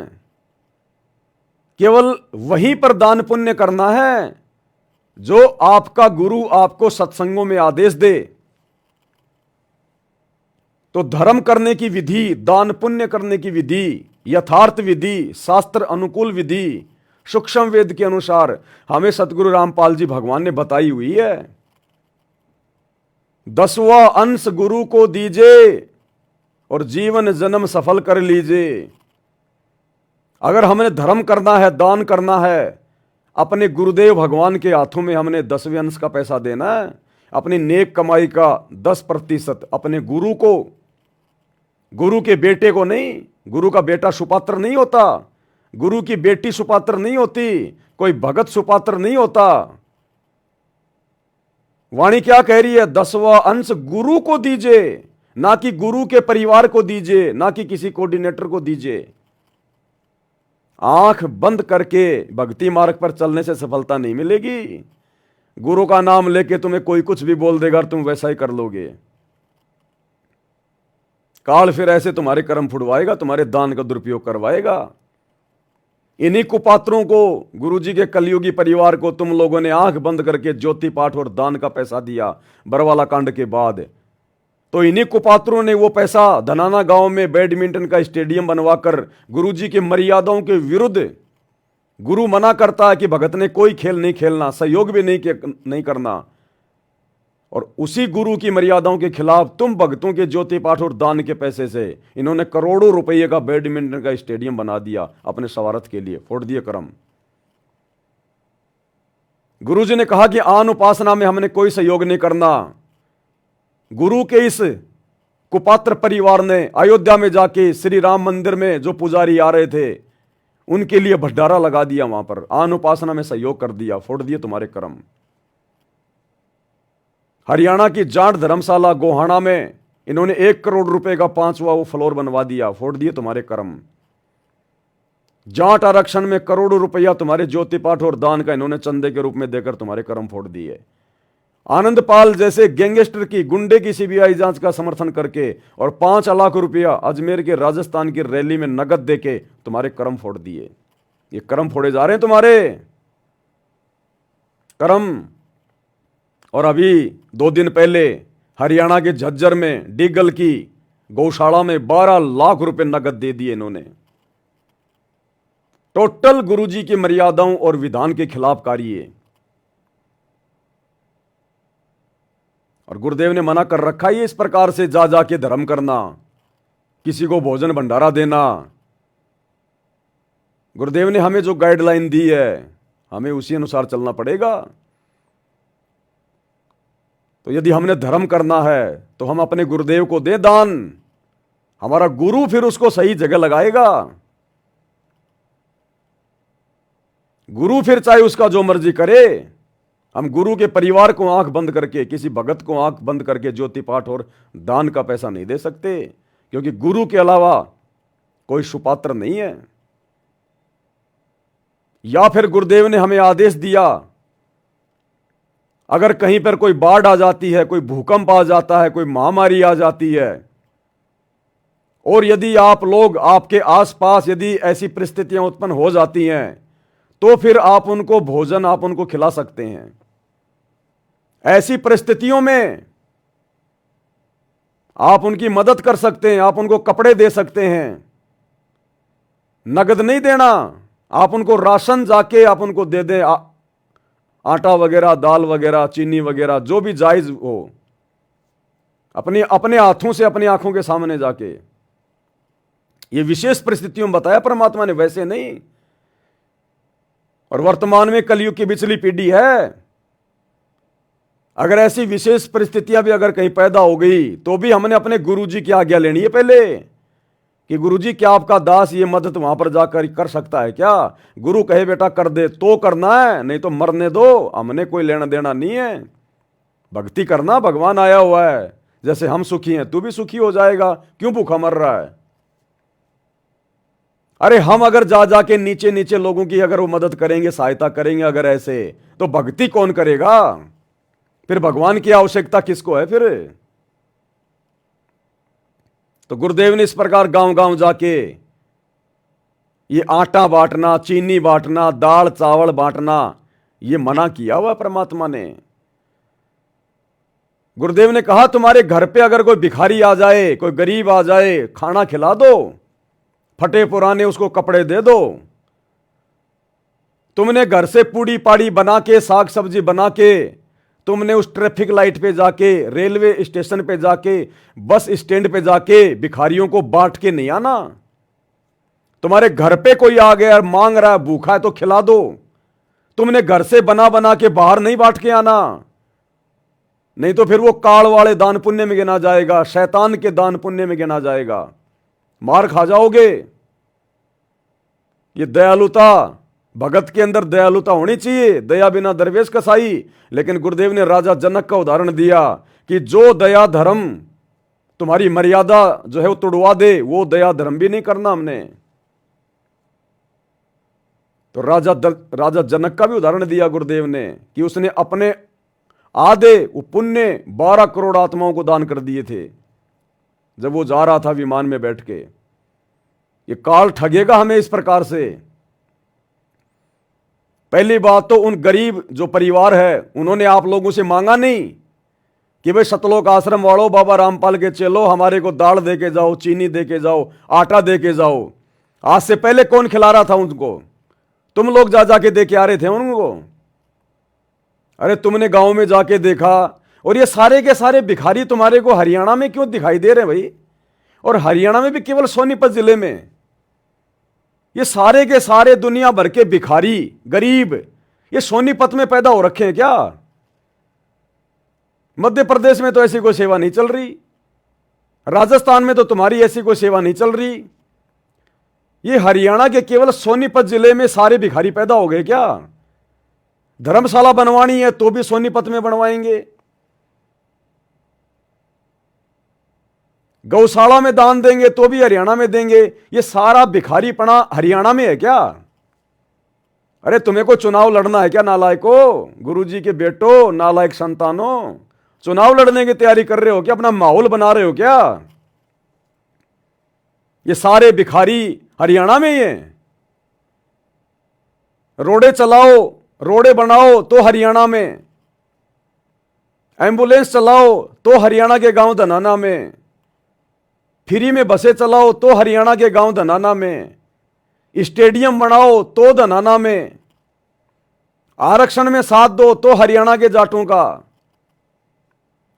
केवल वही पर दान पुण्य करना है जो आपका गुरु आपको सत्संगों में आदेश दे। तो धर्म करने की विधि, दान पुण्य करने की विधि, यथार्थ विधि, शास्त्र अनुकूल विधि, सूक्ष्म वेद के अनुसार हमें सतगुरु रामपाल जी भगवान ने बताई हुई है। 10वां अंश गुरु को दीजिए और जीवन जन्म सफल कर लीजिए। अगर हमने धर्म करना है, दान करना है, अपने गुरुदेव भगवान के हाथों में हमने 10वें अंश का पैसा देना है। अपनी नेक कमाई का 10% अपने गुरु को, गुरु के बेटे को नहीं। गुरु का बेटा सुपात्र नहीं होता, गुरु की बेटी सुपात्र नहीं होती, कोई भगत सुपात्र नहीं होता। वाणी क्या कह रही है? 10वां अंश गुरु को दीजिए, ना कि गुरु के परिवार को दीजिए, ना कि किसी कोऑर्डिनेटर को दीजिए। आंख बंद करके भक्ति मार्ग पर चलने से सफलता नहीं मिलेगी। गुरु का नाम लेके तुम्हें कोई कुछ भी बोल देगा और तुम वैसा ही कर लोगे। काल फिर ऐसे तुम्हारे कर्म फुड़वाएगा, तुम्हारे दान का दुरुपयोग करवाएगा। इन्हीं कुपात्रों को, गुरुजी के कलयुगी परिवार को तुम लोगों ने आंख बंद करके ज्योति पाठ और दान का पैसा दिया बरवाला कांड के बाद। तो इन्हीं कुपात्रों ने वो पैसा धनाना गांव में बैडमिंटन का स्टेडियम बनवाकर गुरुजी की मर्यादाओं के विरुद्ध, गुरु मना करता है कि भगत ने कोई खेल नहीं खेलना, सहयोग भी नहीं करना, और उसी गुरु की मर्यादाओं के खिलाफ तुम भक्तों के ज्योति पाठ और दान के पैसे से इन्होंने करोड़ों रुपए का बैडमिंटन का स्टेडियम बना दिया अपने स्वार्थ के लिए। फोड़ दिए कर्म। गुरुजी ने कहा कि आन उपासना में हमने कोई सहयोग नहीं करना। गुरु के इस कुपात्र परिवार ने अयोध्या में जाके श्री राम मंदिर में जो पुजारी आ रहे थे उनके लिए भंडारा लगा दिया, वहां पर आन उपासना में सहयोग कर दिया। फोड़ दिए तुम्हारे कर्म। हरियाणा की जाट धर्मशाला गोहाना में इन्होंने 1 करोड़ रुपए का 5वां वो फ्लोर बनवा दिया। फोड़ दिए तुम्हारे कर्म। जाट आरक्षण में करोड़ों रुपया तुम्हारे ज्योति पाठ और दान का इन्होंने चंदे के रूप में देकर तुम्हारे कर्म फोड़ दिए। आनंदपाल जैसे गैंगस्टर की, गुंडे की सीबीआई जांच का समर्थन करके और 5 लाख रुपया अजमेर के राजस्थान की रैली में नगद देके तुम्हारे कर्म फोड़ दिए। ये कर्म फोड़े जा रहे हैं तुम्हारे कर्म। और अभी 2 दिन पहले हरियाणा के झज्जर में डीगल की गौशाला में 12 लाख रुपए नगद दे दिए इन्होंने। टोटल गुरुजी की मर्यादाओं और विधान के खिलाफ कार्य है। और गुरुदेव ने मना कर रखा है इस प्रकार से जा जाके धर्म करना, किसी को भोजन भंडारा देना। गुरुदेव ने हमें जो गाइडलाइन दी है हमें उसी अनुसार चलना पड़ेगा। तो यदि हमने धर्म करना है तो हम अपने गुरुदेव को दे दान, हमारा गुरु फिर उसको सही जगह लगाएगा। गुरु फिर चाहे उसका जो मर्जी करे। हम गुरु के परिवार को आंख बंद करके, किसी भगत को आंख बंद करके ज्योति पाठ और दान का पैसा नहीं दे सकते, क्योंकि गुरु के अलावा कोई सुपात्र नहीं है। या फिर गुरुदेव ने हमें आदेश दिया, अगर कहीं पर कोई बाढ़ आ जाती है, कोई भूकंप आ जाता है, कोई महामारी आ जाती है, और यदि आप लोग, आपके आसपास यदि ऐसी परिस्थितियां उत्पन्न हो जाती हैं, तो फिर आप उनको भोजन, आप उनको खिला सकते हैं। ऐसी परिस्थितियों में आप उनकी मदद कर सकते हैं, आप उनको कपड़े दे सकते हैं। नगद नहीं देना, आप उनको राशन जाके आप उनको दे दें, आटा वगैरह, दाल वगैरह, चीनी वगैरह, जो भी जायज हो, अपने हाथों से, अपनी आंखों के सामने जाके। ये विशेष परिस्थितियों में बताया परमात्मा ने, वैसे नहीं। और वर्तमान में कलयुग की बिचली पीढ़ी है, अगर ऐसी विशेष परिस्थितियां भी अगर कहीं पैदा हो गई तो भी हमने अपने गुरुजी की आज्ञा लेनी है पहले, कि गुरुजी क्या आपका दास ये मदद वहां पर जाकर कर सकता है क्या? गुरु कहे बेटा कर दे तो करना है, नहीं तो मरने दो, हमने कोई लेना देना नहीं है। भक्ति करना, भगवान आया हुआ है, जैसे हम सुखी हैं तू भी सुखी हो जाएगा, क्यों भूखा मर रहा है? अरे हम अगर जा जाके नीचे नीचे लोगों की अगर वो मदद करेंगे, सहायता करेंगे अगर ऐसे, तो भक्ति कौन करेगा? फिर भगवान की आवश्यकता किसको है फिर? तो गुरुदेव ने इस प्रकार गांव गांव जाके ये आटा बांटना, चीनी बांटना, दाल चावल बांटना, ये मना किया हुआ परमात्मा ने। गुरुदेव ने कहा तुम्हारे घर पे अगर कोई भिखारी आ जाए, कोई गरीब आ जाए, खाना खिला दो, फटे पुराने उसको कपड़े दे दो। तुमने घर से पूड़ी पाड़ी बना के, साग सब्जी बना के, तुमने उस ट्रैफिक लाइट पे जाके, रेलवे स्टेशन पे जाके, बस स्टैंड पे जाके भिखारियों को बांट के नहीं आना। तुम्हारे घर पे कोई आ गया मांग रहा है, भूखा है, तो खिला दो। तुमने घर से बना बना के बाहर नहीं बांट के आना, नहीं तो फिर वो काल वाले दान पुण्य में गिना जाएगा, शैतान के दान पुण्य में गिना जाएगा, मार खा जाओगे। ये दयालुता, भगत के अंदर दयालुता होनी चाहिए, दया बिना दरवेश कसाई। लेकिन गुरुदेव ने राजा जनक का उदाहरण दिया कि जो दया धर्म तुम्हारी मर्यादा जो है वो तोड़वा दे, वो दया धर्म भी नहीं करना हमने। तो राजा जनक का भी उदाहरण दिया गुरुदेव ने कि उसने अपने आधे वो पुण्य 12 करोड़ आत्माओं को दान कर दिए थे जब वो जा रहा था विमान में बैठ के। ये काल ठगेगा हमें इस प्रकार से। पहली बात तो उन गरीब जो परिवार है उन्होंने आप लोगों से मांगा नहीं कि भाई सतलोक आश्रम वालों, बाबा रामपाल के चलो, हमारे को दाल दे के जाओ, चीनी दे के जाओ, आटा दे के जाओ। आज से पहले कौन खिला रहा था उनको? तुम लोग जा जाके दे के आ रहे थे उनको। अरे तुमने गांव में जाके देखा, और ये सारे के सारे भिखारी तुम्हारे को हरियाणा में क्यों दिखाई दे रहे भाई? और हरियाणा में भी केवल सोनीपत जिले में ये सारे के सारे दुनिया भर के भिखारी गरीब ये सोनीपत में पैदा हो रखे हैं क्या? मध्य प्रदेश में तो ऐसी कोई सेवा नहीं चल रही, राजस्थान में तो तुम्हारी ऐसी कोई सेवा नहीं चल रही। ये हरियाणा के केवल सोनीपत जिले में सारे भिखारी पैदा हो गए क्या? धर्मशाला बनवानी है तो भी सोनीपत में बनवाएंगे, गौशाला में दान देंगे तो भी हरियाणा में देंगे। ये सारा भिखारीपना हरियाणा में है क्या? अरे तुम्हें को चुनाव लड़ना है क्या नालायको, गुरुजी के बेटो, नालायक संतानों? चुनाव लड़ने की तैयारी कर रहे हो क्या? अपना माहौल बना रहे हो क्या? ये सारे भिखारी हरियाणा में ही हैं। रोडे चलाओ, रोडे बनाओ तो हरियाणा में, एम्बुलेंस चलाओ तो हरियाणा के गांव धनाना में, फ्री में बसें चलाओ तो हरियाणा के गांव धनाना में, स्टेडियम बनाओ तो धनाना में, आरक्षण में साथ दो तो हरियाणा के जाटों का,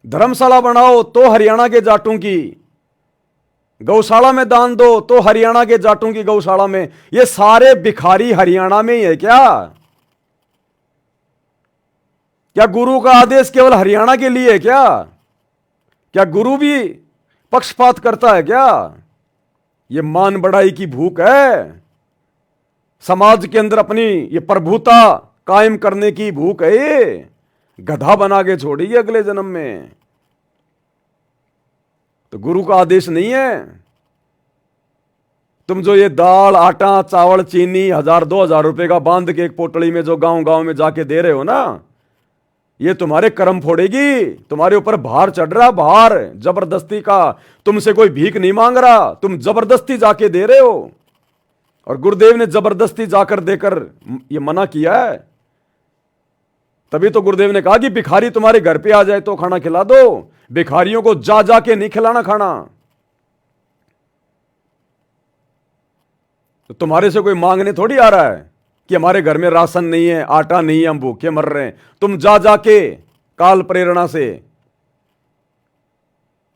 धर्मशाला बनाओ तो हरियाणा के जाटों की, गौशाला में दान दो तो हरियाणा के जाटों की गौशाला में। ये सारे भिखारी हरियाणा में ही है क्या? क्या गुरु का आदेश केवल हरियाणा के लिए है क्या? क्या गुरु भी पक्षपात करता है क्या? ये मान बढ़ाई की भूख है, समाज के अंदर अपनी ये प्रभुता कायम करने की भूख है। ये गधा बना के छोड़ेगी अगले जन्म में। तो गुरु का आदेश नहीं है। तुम जो ये दाल, आटा, चावल, चीनी 1000-2000 रुपए का बांध के एक पोटली में जो गांव गांव में जाके दे रहे हो ना, ये तुम्हारे कर्म फोड़ेगी। तुम्हारे ऊपर भार चढ़ रहा, भार जबरदस्ती का। तुमसे कोई भीख नहीं मांग रहा, तुम जबरदस्ती जाके दे रहे हो। और गुरुदेव ने जबरदस्ती जाकर देकर ये मना किया है। तभी तो गुरुदेव ने कहा कि भिखारी तुम्हारे घर पे आ जाए तो खाना खिला दो, भिखारियों को जा जाके नहीं खिलाना खाना। तो तुम्हारे से कोई मांगने थोड़ी आ रहा है कि हमारे घर में राशन नहीं है, आटा नहीं है, हम भूखे मर रहे हैं। तुम जा जाके काल प्रेरणा से,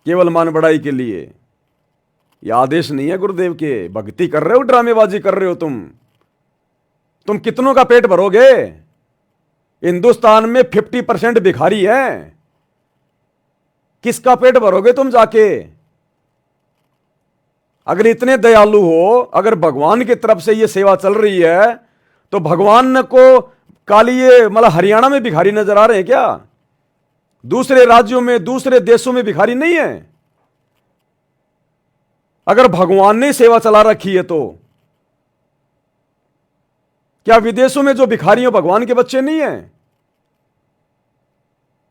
केवल मान बढ़ाई के लिए। यह आदेश नहीं है गुरुदेव के। भक्ति कर रहे हो, ड्रामेबाजी कर रहे हो तुम कितनों का पेट भरोगे? हिंदुस्तान में 50% भिखारी हैं। किसका पेट भरोगे तुम जाके? अगर इतने दयालु हो, अगर भगवान की तरफ से ये सेवा चल रही है, तो भगवान को काली ये मतलब हरियाणा में भिखारी नजर आ रहे हैं क्या? दूसरे राज्यों में, दूसरे देशों में भिखारी नहीं है? अगर भगवान ने सेवा चला रखी है तो क्या विदेशों में जो भिखारी हो भगवान के बच्चे नहीं हैं?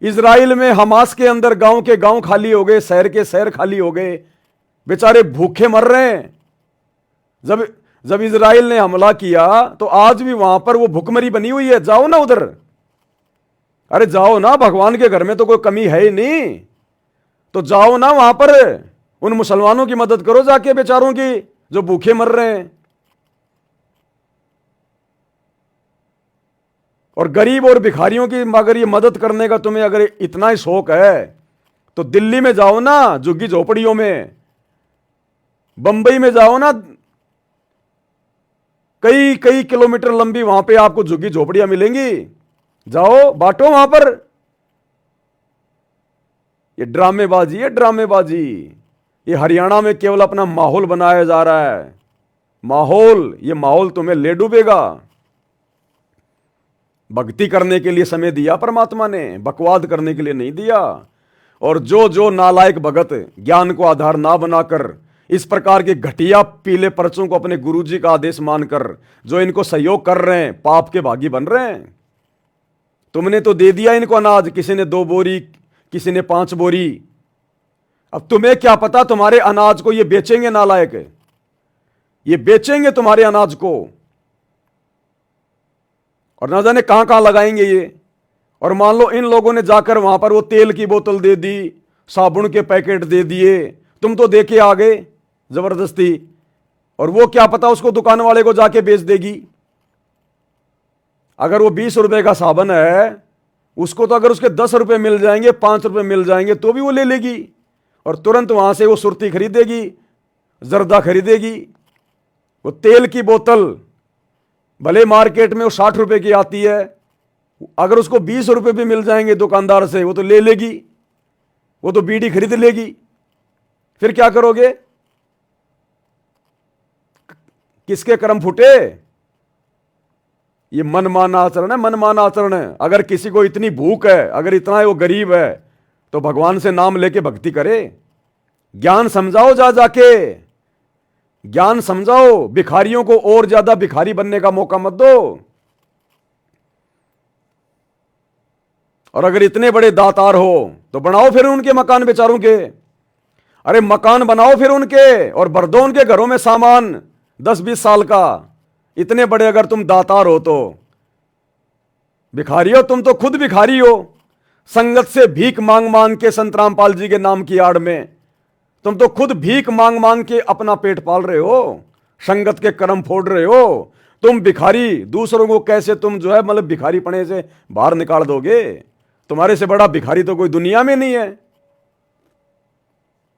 इजराइल में हमास के अंदर गांव के गांव खाली हो गए, शहर के शहर खाली हो गए, बेचारे भूखे मर रहे हैं। जब इजराइल ने हमला किया तो आज भी वहां पर वो भुखमरी बनी हुई है। जाओ ना उधर, अरे जाओ ना, भगवान के घर में तो कोई कमी है ही नहीं। तो जाओ ना वहां पर, उन मुसलमानों की मदद करो जाके, बेचारों की जो भूखे मर रहे हैं। और गरीब और भिखारियों की अगर ये मदद करने का तुम्हें अगर इतना ही शौक है तो दिल्ली में जाओ ना, झुग्गी झोपड़ियों में, बंबई में जाओ ना, कई कई किलोमीटर लंबी वहां पे आपको झुग्गी झोपड़ियां मिलेंगी। जाओ बांटो वहां पर। ये ड्रामेबाजी है, ड्रामेबाजी। ये हरियाणा में केवल अपना माहौल बनाया जा रहा है। माहौल, ये माहौल तुम्हें ले डूबेगा। भक्ति करने के लिए समय दिया परमात्मा ने, बकवाद करने के लिए नहीं दिया। और जो नालायक भगत ज्ञान को आधार ना बनाकर इस प्रकार के घटिया पीले पर्चों को अपने गुरुजी का आदेश मानकर जो इनको सहयोग कर रहे हैं, पाप के भागी बन रहे हैं। तुमने तो दे दिया इनको अनाज, किसी ने 2 बोरी, किसी ने 5 बोरी। अब तुम्हें क्या पता तुम्हारे अनाज को ये बेचेंगे नालायक, ये बेचेंगे तुम्हारे अनाज को, और ना जाने कहां कहां लगाएंगे ये। और मान लो इन लोगों ने जाकर वहां पर वो तेल की बोतल दे दी, साबुन के पैकेट दे दिए, तुम तो देके आ गए जबरदस्ती, और वो क्या पता उसको दुकान वाले को जाके बेच देगी। अगर वो 20 रुपए का साबुन है, उसको तो अगर उसके 10 रुपए मिल जाएंगे, 5 रुपए मिल जाएंगे, तो भी वो ले लेगी और तुरंत वहां से वो सुर्ती खरीदेगी, जर्दा खरीदेगी। वो तेल की बोतल भले मार्केट में वो 60 रुपए की आती है, अगर उसको 20 रुपए भी मिल जाएंगे दुकानदार से, वो तो ले लेगी, वो तो बीड़ी खरीद लेगी। फिर क्या करोगे? किसके कर्म फूटे? ये मनमाना आचरण है, मनमाना आचरण है। अगर किसी को इतनी भूख है, अगर इतना वो गरीब है, तो भगवान से नाम लेके भक्ति करे। ज्ञान समझाओ, जा जाके ज्ञान समझाओ। भिखारियों को और ज्यादा भिखारी बनने का मौका मत दो। और अगर इतने बड़े दातार हो तो बनाओ फिर उनके मकान बेचारों के। अरे मकान बनाओ फिर उनके और भर दो उनके घरों में सामान 10-20 साल का। इतने बड़े अगर तुम दातार हो तो भिखारी हो, तुम तो खुद भिखारी हो। संगत से भीख मांग मांग के संत रामपाल जी के नाम की आड़ में तुम तो खुद भीख मांग मांग के अपना पेट पाल रहे हो, संगत के कर्म फोड़ रहे हो। तुम भिखारी दूसरों को कैसे तुम जो है मतलब भिखारी पने से बाहर निकाल दोगे? तुम्हारे से बड़ा भिखारी तो कोई दुनिया में नहीं है,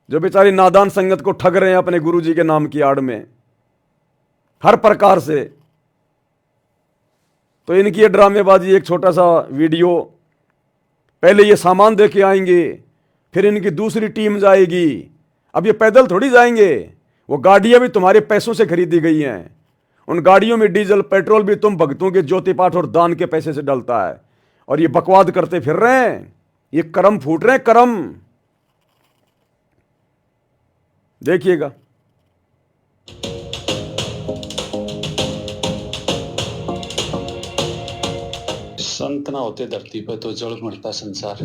जो बेचारी नादान संगत को ठग रहे हैं अपने गुरु जी के नाम की आड़ में हर प्रकार से। तो इनकी ये ड्रामेबाजी, एक छोटा सा वीडियो, पहले ये सामान दे के आएंगे, फिर इनकी दूसरी टीम जाएगी। अब ये पैदल थोड़ी जाएंगे, वो गाड़ियां भी तुम्हारे पैसों से खरीदी गई हैं। उन गाड़ियों में डीजल पेट्रोल भी तुम भक्तों के ज्योति पाठ और दान के पैसे से डलता है। और ये बकवाद करते फिर रहे हैं, ये कर्म फूट रहे हैं, कर्म देखिएगा। संत ना होते धरती पर तो जड़ मरता संसार।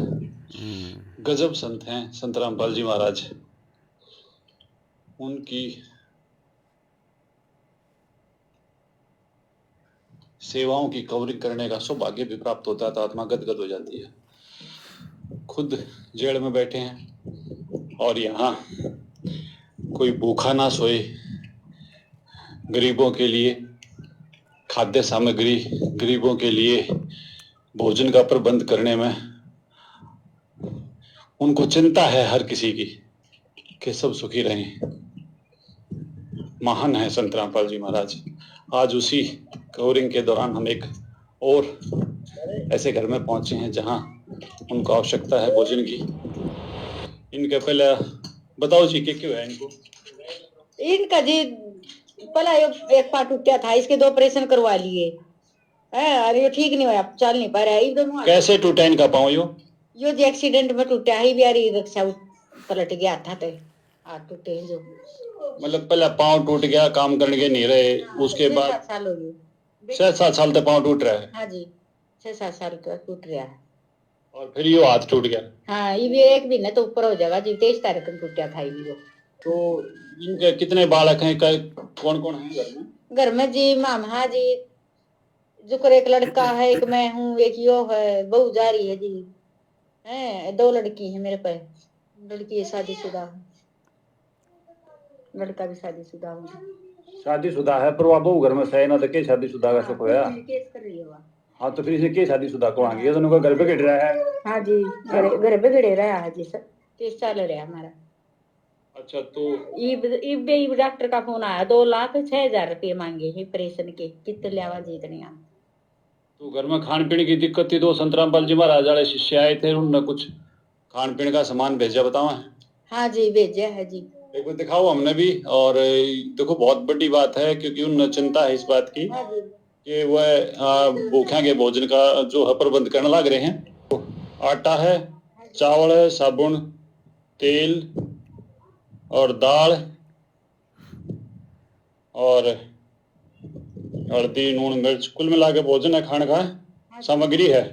गजब संत हैं संत रामपाल जी महाराज। उनकी सेवाओं की कवरिंग करने का सौभाग्य भी प्राप्त होता है तो आत्मा गदगद हो जाती है। खुद जेल में बैठे हैं और यहाँ कोई भूखा ना सोए, गरीबों के लिए खाद्य सामग्री, गरीबों के लिए भोजन का प्रबंध करने में उनको चिंता है हर किसी की कि सब सुखी रहें। महान है संत रामपाल जी महाराज। आज उसी कवरिंग के दौरान हम एक और ऐसे घर में पहुंचे हैं जहां उनको आवश्यकता है भोजन की। इनके पहले बताओ जी क्यों है इनको? इनका जी पहला एक पार्ट टूटा था, इसके 2 ऑपरेशन करवा लिए है और ये ठीक नहीं हुआ, चल नहीं पा रहा है। दोनों कैसे टूटा इनका पाँव? यो जी एक्सीडेंट में टूटा है, बिहारी रिक्शा पलट गया था तो हाथ टूटे हैं जो। मतलब पहले पाँव टूट गया, काम करने के नहीं रहे, उसके बाद 6-7 साल हो गए। 6-7 साल तक पाँव टूट रहा है? हाँ जी 6-7 साल तक टूट रहा है। और फिर ये हाथ टूट गया? हाँ ये भी एक दिन है तो ऊपर हो जाएगा जी। 23 तारीख को टूटा था ये। तो इनके कितने बालक हैं, कौन कौन है घर में? घर में जी मामा जी जुकर एक लड़का है, एक मैं हूँ, एक यो है, बहू जा रही है जी है। 2 लड़की है मेरे पे, लड़की शादीशुदा है, लड़का भी शादीशुदा है। शादीशुदा है पर वो बहू घर में सही ना तो के शादीशुदा का सुख होया? केस कर रही है वह। हाँ तो फिर इसे के शादीशुदा को आगे दोनों का घर पे गिर रहा है? हाँ जी घर पे गिरे रहा है जी सर, केस चल रहा है हमारा। अच्छा तो इब डॉक्टर का फोन आया, 2,06,000 रुपये मांगे है ऑपरेशन के, कितने लिया जी इतने। तो घर में खान पीने की दिक्कत थी तो संत रामपाल जी महाराज वाले शिष्य आए थे, उन्होंने कुछ खान पीने का सामान भेजा, बताओ? हाँ जी भेजा है जी, एक बार दिखाओ हमने भी। और देखो बहुत बड़ी बात है क्योंकि उन्हें चिंता है इस बात की कि वह भूखा के भोजन का जो है प्रबंध करने लग रहे हैं। तो आटा है, चावल है, साबुन, तेल और दाल और हल्दी, नून, मिर्च, कुल मिला के भोजन है, खाने का सामग्री है।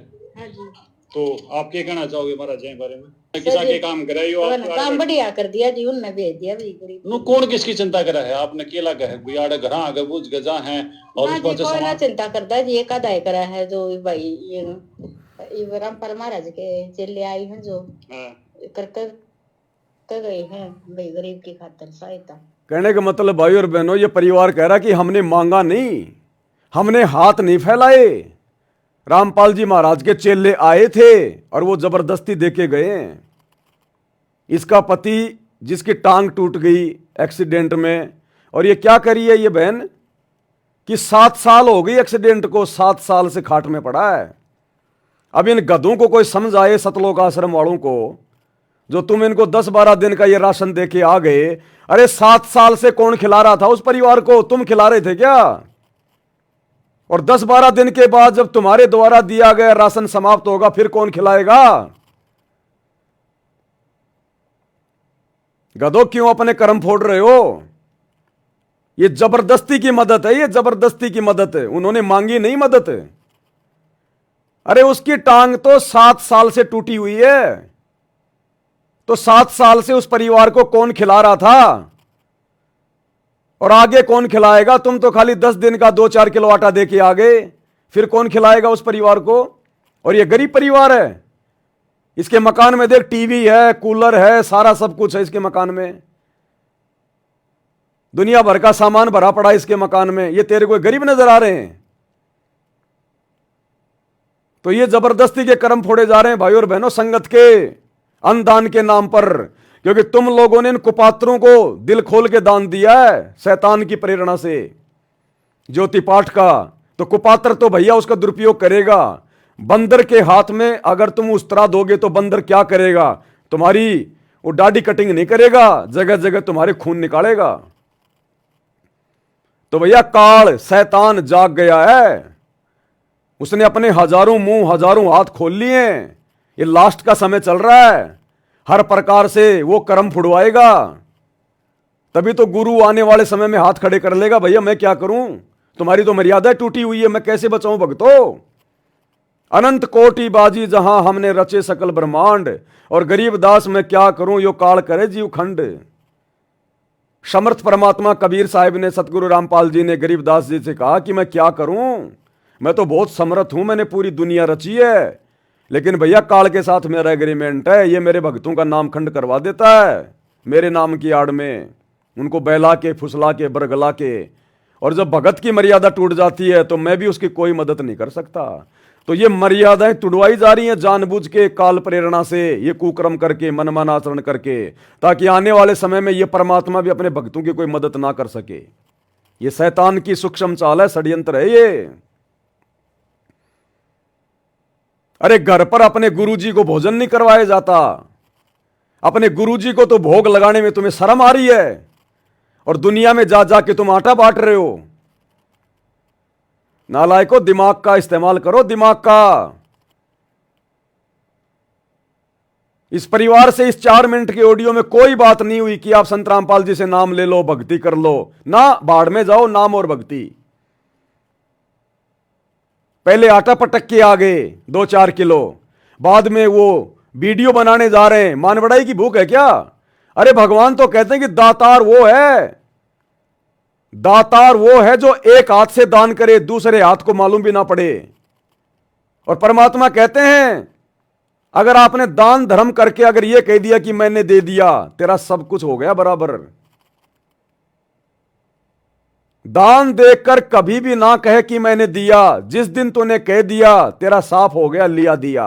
तो आप क्या कहना चाहोगे महाराज जी बारे में? किसा के काम करे यो आप? काम बढ़िया कर दिया जी, उनने भेज दिया भी गरीब। नो कौन किसकी चिंता करा है? आपने केला है बियाड़ घर आगे बुझ गजा है और उसको अच्छा कोई ना चिंता करता जी। एक आधा करा है जो भाई ये रामपाल महाराज के चेले आई हैं जो कर गए हैं भाई गरीब की खातिर सहायता। कहने का मतलब भाई और बहनों, ये परिवार कह रहा कि हमने मांगा नहीं, हमने हाथ नहीं फैलाए। रामपाल जी महाराज के चेले आए थे और वो जबरदस्ती देके गए। इसका पति जिसकी टांग टूट गई एक्सीडेंट में, और ये क्या करी है ये बहन कि 7 साल हो गई एक्सीडेंट को, 7 साल से खाट में पड़ा है। अब इन गधों को कोई समझ आए, सतलोक आश्रम वालों को, जो तुम इनको 10-12 दिन का ये राशन दे के आ गए। अरे 7 साल से कौन खिला रहा था उस परिवार को? तुम खिला रहे थे क्या? और 10-12 दिन के बाद जब तुम्हारे द्वारा दिया गया राशन समाप्त होगा फिर कौन खिलाएगा? गधों क्यों अपने कर्म फोड़ रहे हो? ये जबरदस्ती की मदद है, ये जबरदस्ती की मदद है, उन्होंने मांगी नहीं मदद। अरे उसकी टांग तो 7 साल से टूटी हुई है, तो 7 साल से उस परिवार को कौन खिला रहा था और आगे कौन खिलाएगा? तुम तो खाली 10 दिन का 2-4 किलो आटा दे के आ गए, फिर कौन खिलाएगा उस परिवार को? और ये गरीब परिवार है, इसके मकान में देख टीवी है, कूलर है, सारा सब कुछ है इसके मकान में, दुनिया भर का सामान भरा पड़ा है इसके मकान में, ये तेरे को गरीब नजर आ रहे हैं? तो ये जबरदस्ती के कर्म फोड़े जा रहे हैं भाई और बहनों, संगत के अनदान के नाम पर, क्योंकि तुम लोगों ने इन कुपात्रों को दिल खोल के दान दिया है शैतान की प्रेरणा से, ज्योति पाठ का। तो कुपात्र तो भैया उसका दुरुपयोग करेगा। बंदर के हाथ में अगर तुम उस्तरा दोगे तो बंदर क्या करेगा? तुम्हारी वो दाढ़ी कटिंग नहीं करेगा, जगह जगह तुम्हारे खून निकालेगा। तो भैया काल शैतान जाग गया है, उसने अपने हजारों मुंह हजारों हाथ खोल लिए हैं। ये लास्ट का समय चल रहा है, हर प्रकार से वो कर्म फुड़वाएगा। तभी तो गुरु आने वाले समय में हाथ खड़े कर लेगा, भैया मैं क्या करूं, तुम्हारी तो मर्यादा टूटी हुई है, मैं कैसे बचाऊं भक्तों। अनंत कोटि बाजी जहां हमने रचे सकल ब्रह्मांड, और गरीब दास मैं क्या करूं यो काल करे जीव खंड। समर्थ परमात्मा कबीर साहिब ने, सतगुरु रामपाल जी ने गरीबदास जी से कहा कि मैं क्या करूं, मैं तो बहुत समर्थ हूं, मैंने पूरी दुनिया रची है, लेकिन भैया काल के साथ मेरा एग्रीमेंट है, ये मेरे भक्तों का नाम खंड करवा देता है मेरे नाम की आड़ में, उनको बहला के फुसला के बरगला के। और जब भगत की मर्यादा टूट जाती है तो मैं भी उसकी कोई मदद नहीं कर सकता। तो ये मर्यादाएं तुड़वाई जा रही हैं जानबूझ के, काल प्रेरणा से, ये कुकर्म करके, मनमाना आचरण करके, ताकि आने वाले समय में ये परमात्मा भी अपने भक्तों की कोई मदद ना कर सके। ये शैतान की सूक्ष्म चाल है, षड्यंत्र है ये। अरे घर पर अपने गुरुजी को भोजन नहीं करवाया जाता, अपने गुरुजी को तो भोग लगाने में तुम्हें शर्म आ रही है, और दुनिया में जा जाके तुम आटा बांट रहे हो। नालायको, दिमाग का इस्तेमाल करो, दिमाग का। इस परिवार से इस 4 मिनट के ऑडियो में कोई बात नहीं हुई कि आप संत रामपाल जी से नाम ले लो, भक्ति कर लो ना, बाढ़ में जाओ नाम और भक्ति। पहले आटा पटक के आ गए 2-4 किलो, बाद में वो वीडियो बनाने जा रहे हैं। मान बढ़ाई की भूख है क्या? अरे भगवान तो कहते हैं कि दातार वो है, दातार वो है जो एक हाथ से दान करे, दूसरे हाथ को मालूम भी ना पड़े। और परमात्मा कहते हैं अगर आपने दान धर्म करके अगर ये कह दिया कि मैंने दे दिया, तेरा सब कुछ हो गया बराबर। दान देकर कभी भी ना कहे कि मैंने दिया, जिस दिन तूने कह दिया तेरा साफ हो गया, लिया दिया।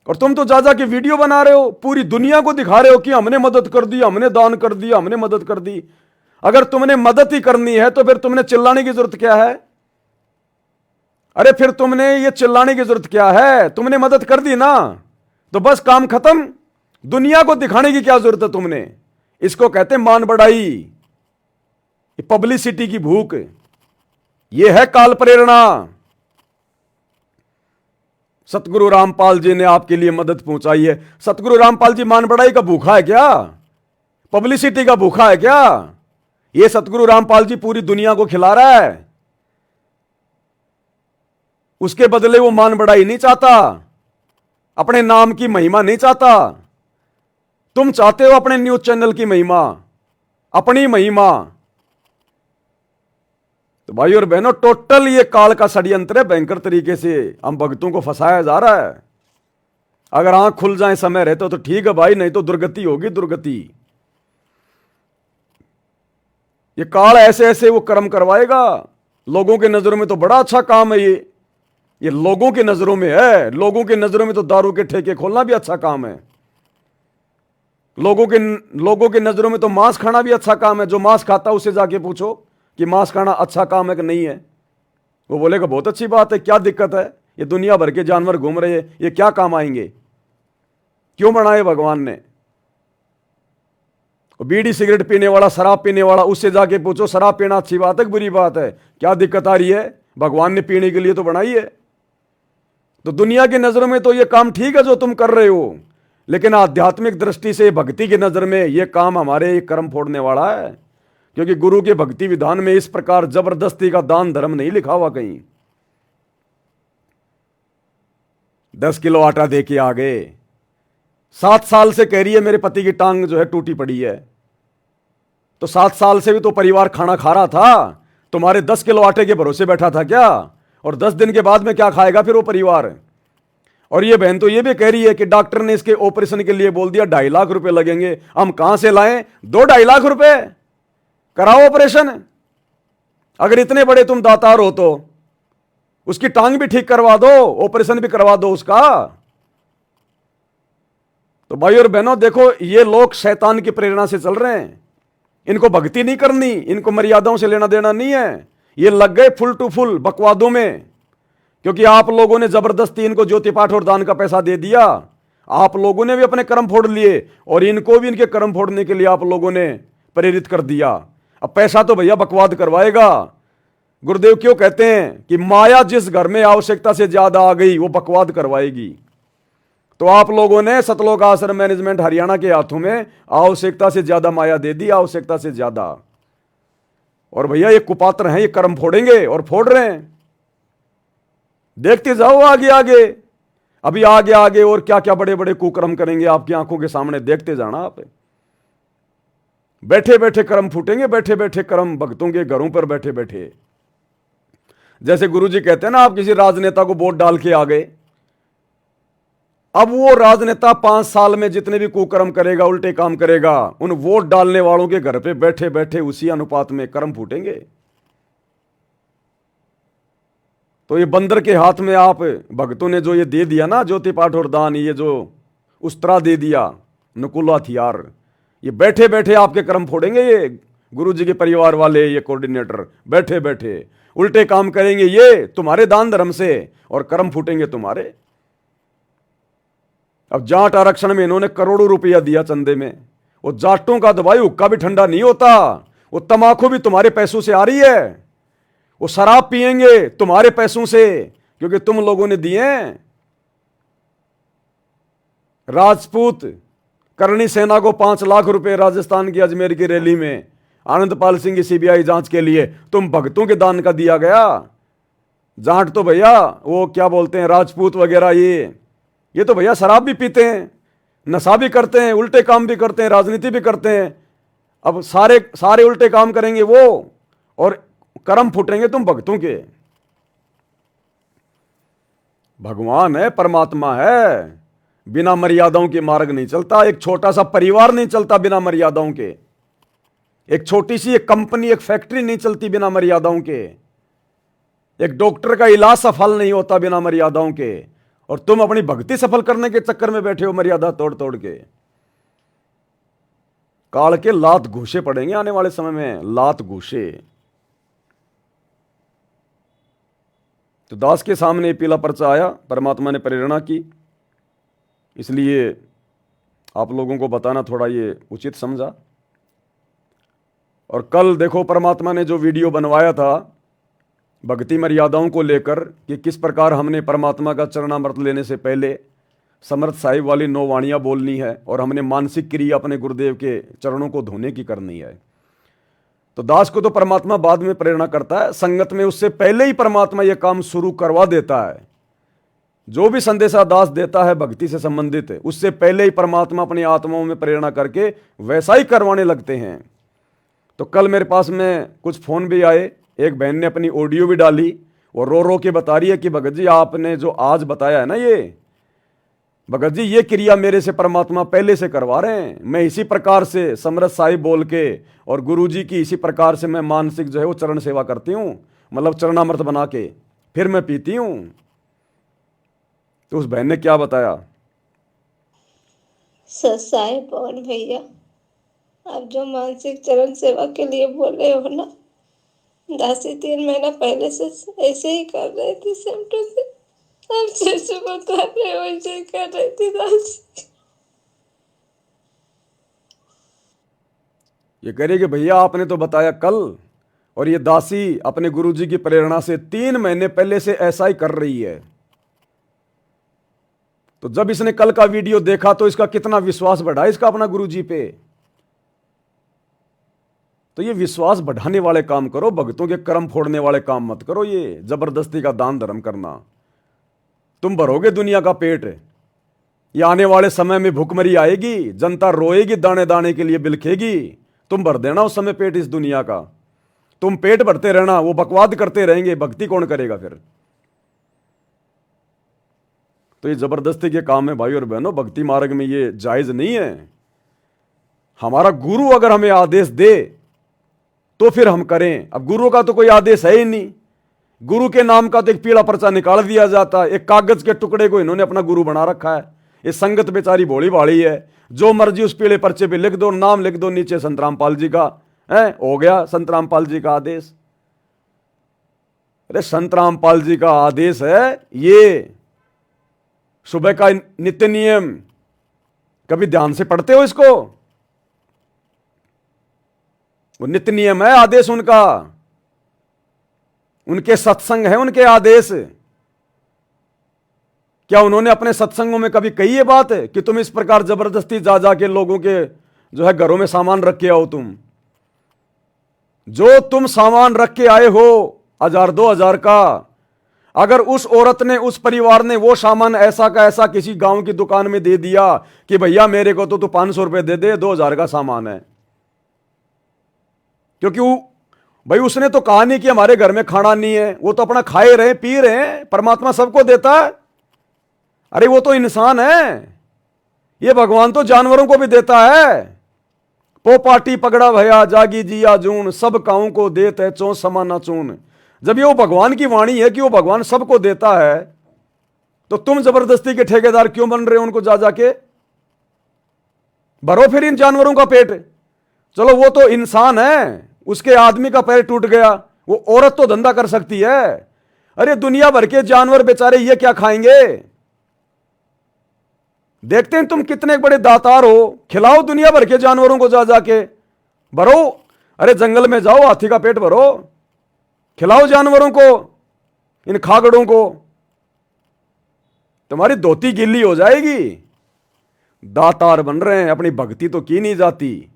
और तुम तो जा जा के वीडियो बना रहे हो, पूरी दुनिया को दिखा रहे हो कि हमने मदद कर दी, हमने दान कर दिया, हमने मदद कर दी। अगर तुमने मदद ही करनी है तो फिर तुमने चिल्लाने की जरूरत क्या है? अरे फिर तुमने ये चिल्लाने की जरूरत क्या है? तुमने मदद कर दी ना, तो बस काम खत्म। दुनिया को दिखाने की क्या जरूरत है तुमने? इसको कहते हैं मान बढ़ाई, पब्लिसिटी की भूख। ये है काल प्रेरणा। सतगुरु रामपाल जी ने आपके लिए मदद पहुंचाई है। सतगुरु रामपाल जी मान बढ़ाई का भूखा है क्या? पब्लिसिटी का भूखा है क्या? ये सतगुरु रामपाल जी पूरी दुनिया को खिला रहा है, उसके बदले वो मान बढ़ाई नहीं चाहता, अपने नाम की महिमा नहीं चाहता। तुम चाहते हो अपने न्यूज चैनल की महिमा, अपनी महिमा। तो भाई और बहनों, टोटल ये काल का षड्यंत्र है, भयंकर तरीके से हम भक्तों को फंसाया जा रहा है। अगर आंख खुल जाए समय रहते तो ठीक है भाई, नहीं तो दुर्गति होगी, दुर्गति। ये काल ऐसे ऐसे वो कर्म करवाएगा। लोगों के नजरों में तो बड़ा अच्छा काम है ये लोगों की नजरों में है। लोगों की नजरों में तो दारू के ठेके खोलना भी अच्छा काम है। लोगों की नजरों में तो मांस खाना भी अच्छा काम है। जो मांस खाता है उससे जाके पूछो कि मांस खाना अच्छा काम है कि नहीं है, वो बोलेगा बहुत अच्छी बात है, क्या दिक्कत है, ये दुनिया भर के जानवर घूम रहे हैं, ये क्या काम आएंगे, क्यों बनाए भगवान ने। बीड़ी सिगरेट पीने वाला, शराब पीने वाला, उससे जाके पूछो शराब पीना अच्छी बात है कि बुरी बात है, क्या दिक्कत आ रही है, भगवान ने पीने के लिए तो बनाई है। तो दुनिया की नजरों में तो ये काम ठीक है जो तुम कर रहे हो, लेकिन आध्यात्मिक दृष्टि से, भक्ति की नजर में ये काम हमारे कर्म फोड़ने वाला है। क्योंकि गुरु के भक्ति विधान में इस प्रकार जबरदस्ती का दान धर्म नहीं लिखा हुआ कहीं। 10 किलो आटा दे के आ गए। 7 साल से कह रही है मेरे पति की टांग जो है टूटी पड़ी है। तो 7 साल से भी तो परिवार खाना खा रहा था, तुम्हारे 10 किलो आटे के भरोसे बैठा था क्या? और 10 दिन के बाद में क्या खाएगा फिर वो परिवार? और ये बहन तो ये भी कह रही है कि डॉक्टर ने इसके ऑपरेशन के लिए बोल दिया 2.5 लाख रुपए लगेंगे। हम कहां से लाएं 2-2.5 लाख रुपए? कराओ ऑपरेशन। अगर इतने बड़े तुम दातार हो तो उसकी टांग भी ठीक करवा दो, ऑपरेशन भी करवा दो उसका। तो भाई और बहनों देखो, ये लोग शैतान की प्रेरणा से चल रहे हैं। इनको भक्ति नहीं करनी, इनको मर्यादाओं से लेना देना नहीं है। ये लग गए फुल टू फुल बकवादों में, क्योंकि आप लोगों ने जबरदस्ती इनको ज्योति पाठ और दान का पैसा दे दिया। आप लोगों ने भी अपने कर्म फोड़ लिए और इनको भी इनके कर्म फोड़ने के लिए आप लोगों ने प्रेरित कर दिया। अब पैसा तो भैया बकवाद करवाएगा। गुरुदेव क्यों कहते हैं कि माया जिस घर में आवश्यकता से ज्यादा आ गई वो बकवाद करवाएगी। तो आप लोगों ने सतलोक आश्रम मैनेजमेंट हरियाणा के हाथों में आवश्यकता से ज्यादा माया दे दी, आवश्यकता से ज्यादा। और भैया ये कुपात्र हैं, ये कर्म फोड़ेंगे और फोड़ रहे हैं। देखते जाओ आगे आगे, अभी आगे आगे और क्या क्या बड़े बड़े कुकर्म करेंगे आपकी आंखों के सामने, देखते जाना आप। बैठे बैठे कर्म फूटेंगे, बैठे बैठे कर्म भक्तों के घरों पर बैठे बैठे। जैसे गुरुजी कहते हैं ना, आप किसी राजनेता को वोट डाल के आ गए, अब वो राजनेता 5 साल में जितने भी कुकर्म करेगा, उल्टे काम करेगा, उन वोट डालने वालों के घर पे बैठे बैठे उसी अनुपात में कर्म फूटेंगे। तो ये बंदर के हाथ में आप भक्तों ने जो ये दे दिया ना ज्योति पाठ और दान, ये जो उस्तरा दे दिया, नुकुला हथियार, ये बैठे बैठे आपके कर्म फोड़ेंगे। ये गुरुजी के परिवार वाले, ये कोऑर्डिनेटर बैठे बैठे उल्टे काम करेंगे ये तुम्हारे दान धर्म से, और कर्म फूटेंगे तुम्हारे। अब जाट आरक्षण में इन्होंने करोड़ों रुपया दिया चंदे में। वो जाटों का दवाई हुक्का भी ठंडा नहीं होता, वो तमाकू भी तुम्हारे पैसों से आ रही है, वो शराब पिएंगे तुम्हारे पैसों से, क्योंकि तुम लोगों ने दिए। राजपूत करणी सेना को 5 लाख रुपए राजस्थान की अजमेर की रैली में आनंदपाल सिंह की सीबीआई जांच के लिए तुम भक्तों के दान का दिया गया। जाट तो भैया वो क्या बोलते हैं, राजपूत वगैरह, ये तो भैया शराब भी पीते हैं, नशा भी करते हैं, उल्टे काम भी करते हैं, राजनीति भी करते हैं। अब सारे सारे उल्टे काम करेंगे वो, और कर्म फूटेंगे तुम भक्तों के। भगवान है, परमात्मा है, बिना मर्यादाओं के मार्ग नहीं चलता। एक छोटा सा परिवार नहीं चलता बिना मर्यादाओं के। एक छोटी सी एक कंपनी, एक फैक्ट्री नहीं चलती बिना मर्यादाओं के। एक डॉक्टर का इलाज सफल नहीं होता बिना मर्यादाओं के। और तुम अपनी भक्ति सफल करने के चक्कर में बैठे हो मर्यादा तोड़ तोड़ के। काल के लात घूसे पड़ेंगे आने वाले समय में, लात घूसे। तो दास के सामने पीला पर्चा आया, परमात्मा ने प्रेरणा की, इसलिए आप लोगों को बताना थोड़ा ये उचित समझा। और कल देखो परमात्मा ने जो वीडियो बनवाया था भक्ति मर्यादाओं को लेकर, कि किस प्रकार हमने परमात्मा का चरणामृत लेने से पहले समर्थ साहिब वाली 9 वाणियाँ बोलनी है, और हमने मानसिक क्रिया अपने गुरुदेव के चरणों को धोने की करनी है। तो दास को तो परमात्मा बाद में प्रेरणा करता है, संगत में उससे पहले ही परमात्मा यह काम शुरू करवा देता है। जो भी संदेशा दास देता है भक्ति से संबंधित, उससे पहले ही परमात्मा अपनी आत्माओं में प्रेरणा करके वैसा ही करवाने लगते हैं। तो कल मेरे पास में कुछ फ़ोन भी आए, एक बहन ने अपनी ऑडियो भी डाली और रो रो के बता रही है कि भगत जी आपने जो आज बताया है ना, ये भगत जी ये क्रिया मेरे से परमात्मा पहले से करवा रहे हैं। मैं इसी प्रकार से समरथ साहिब बोल के और गुरु जी की इसी प्रकार से मैं मानसिक जो है वो चरण सेवा करती हूँ, मतलब चरणामृत बना के फिर मैं पीती हूँ। तो उस बहन ने क्या बताया, साहिब पवन भैया, आप जो मानसिक चरण सेवा के लिए बोले हो ना, दासी 3 महीना पहले से ऐसे ही कर रही थी, सेम टू सेम आप जैसे बता रहे हो वैसे ही कर रही थी दासी। ये कह रही कि भैया आपने तो बताया कल, और ये दासी अपने गुरुजी की प्रेरणा से 3 महीने पहले से ऐसा ही कर रही है। तो जब इसने कल का वीडियो देखा तो इसका कितना विश्वास बढ़ा इसका अपना गुरुजी पे। तो ये विश्वास बढ़ाने वाले काम करो, भक्तों के कर्म फोड़ने वाले काम मत करो, ये जबरदस्ती का दान धर्म करना। तुम भरोगे दुनिया का पेट। ये आने वाले समय में भूखमरी आएगी, जनता रोएगी, दाने दाने के लिए बिलखेगी। तुम भर देना उस समय पेट इस दुनिया का। तुम पेट भरते रहना, वो बकवाद करते रहेंगे, भक्ति कौन करेगा फिर? तो ये जबरदस्ती के काम है भाई और बहनों, भक्ति मार्ग में ये जायज नहीं है। हमारा गुरु अगर हमें आदेश दे तो फिर हम करें। अब गुरु का तो कोई आदेश है ही नहीं। गुरु के नाम का तो एक पीला पर्चा निकाल दिया जाता है, एक कागज के टुकड़े को इन्होंने अपना गुरु बना रखा है। ये संगत बेचारी भोली भाली है, जो मर्जी उस पीले पर्चे पे लिख दो, नाम लिख दो, नीचे संत रामपाल जी का है, हो गया संत रामपाल जी का आदेश। अरे संत रामपाल जी का आदेश है ये सुबह का नित्य नियम। कभी ध्यान से पढ़ते हो इसको? वो नित्य नियम है, आदेश उनका, उनके सत्संग है, उनके आदेश। क्या उन्होंने अपने सत्संगों में कभी कही ये बात है कि तुम इस प्रकार जबरदस्ती जा जाके लोगों के जो है घरों में सामान रख के आओ? तुम जो तुम सामान रख के आए हो 1000-2000 का, अगर उस औरत ने, उस परिवार ने वो सामान ऐसा का ऐसा किसी गांव की दुकान में दे दिया कि भैया मेरे को तो तू 500 रुपए दे दे, 2000 का सामान है, क्योंकि भाई उसने तो कहा नहीं कि हमारे घर में खाना नहीं है, वो तो अपना खाए रहे पी रहे हैं, परमात्मा सबको देता है। अरे वो तो इंसान है, ये भगवान तो जानवरों को भी देता है। पोपाटी पगड़ा भया जागी जिया जून, सब काऊ को देत है चो समाना चून। जब ये वो भगवान की वाणी है कि वो भगवान सबको देता है, तो तुम जबरदस्ती के ठेकेदार क्यों बन रहे हो? उनको जा जाके भरो फिर इन जानवरों का पेट। चलो वो तो इंसान है, उसके आदमी का पैर टूट गया, वो औरत तो धंधा कर सकती है। अरे दुनिया भर के जानवर बेचारे ये क्या खाएंगे? देखते हैं तुम कितने बड़े दातार हो, खिलाओ दुनिया भर के जानवरों को, जा जाके भरो। अरे जंगल में जाओ, हाथी का पेट भरो, खिलाओ जानवरों को, इन खागड़ों को, तुम्हारी धोती गिल्ली हो जाएगी। दातार बन रहे हैं, अपनी भक्ति तो की नहीं जाती।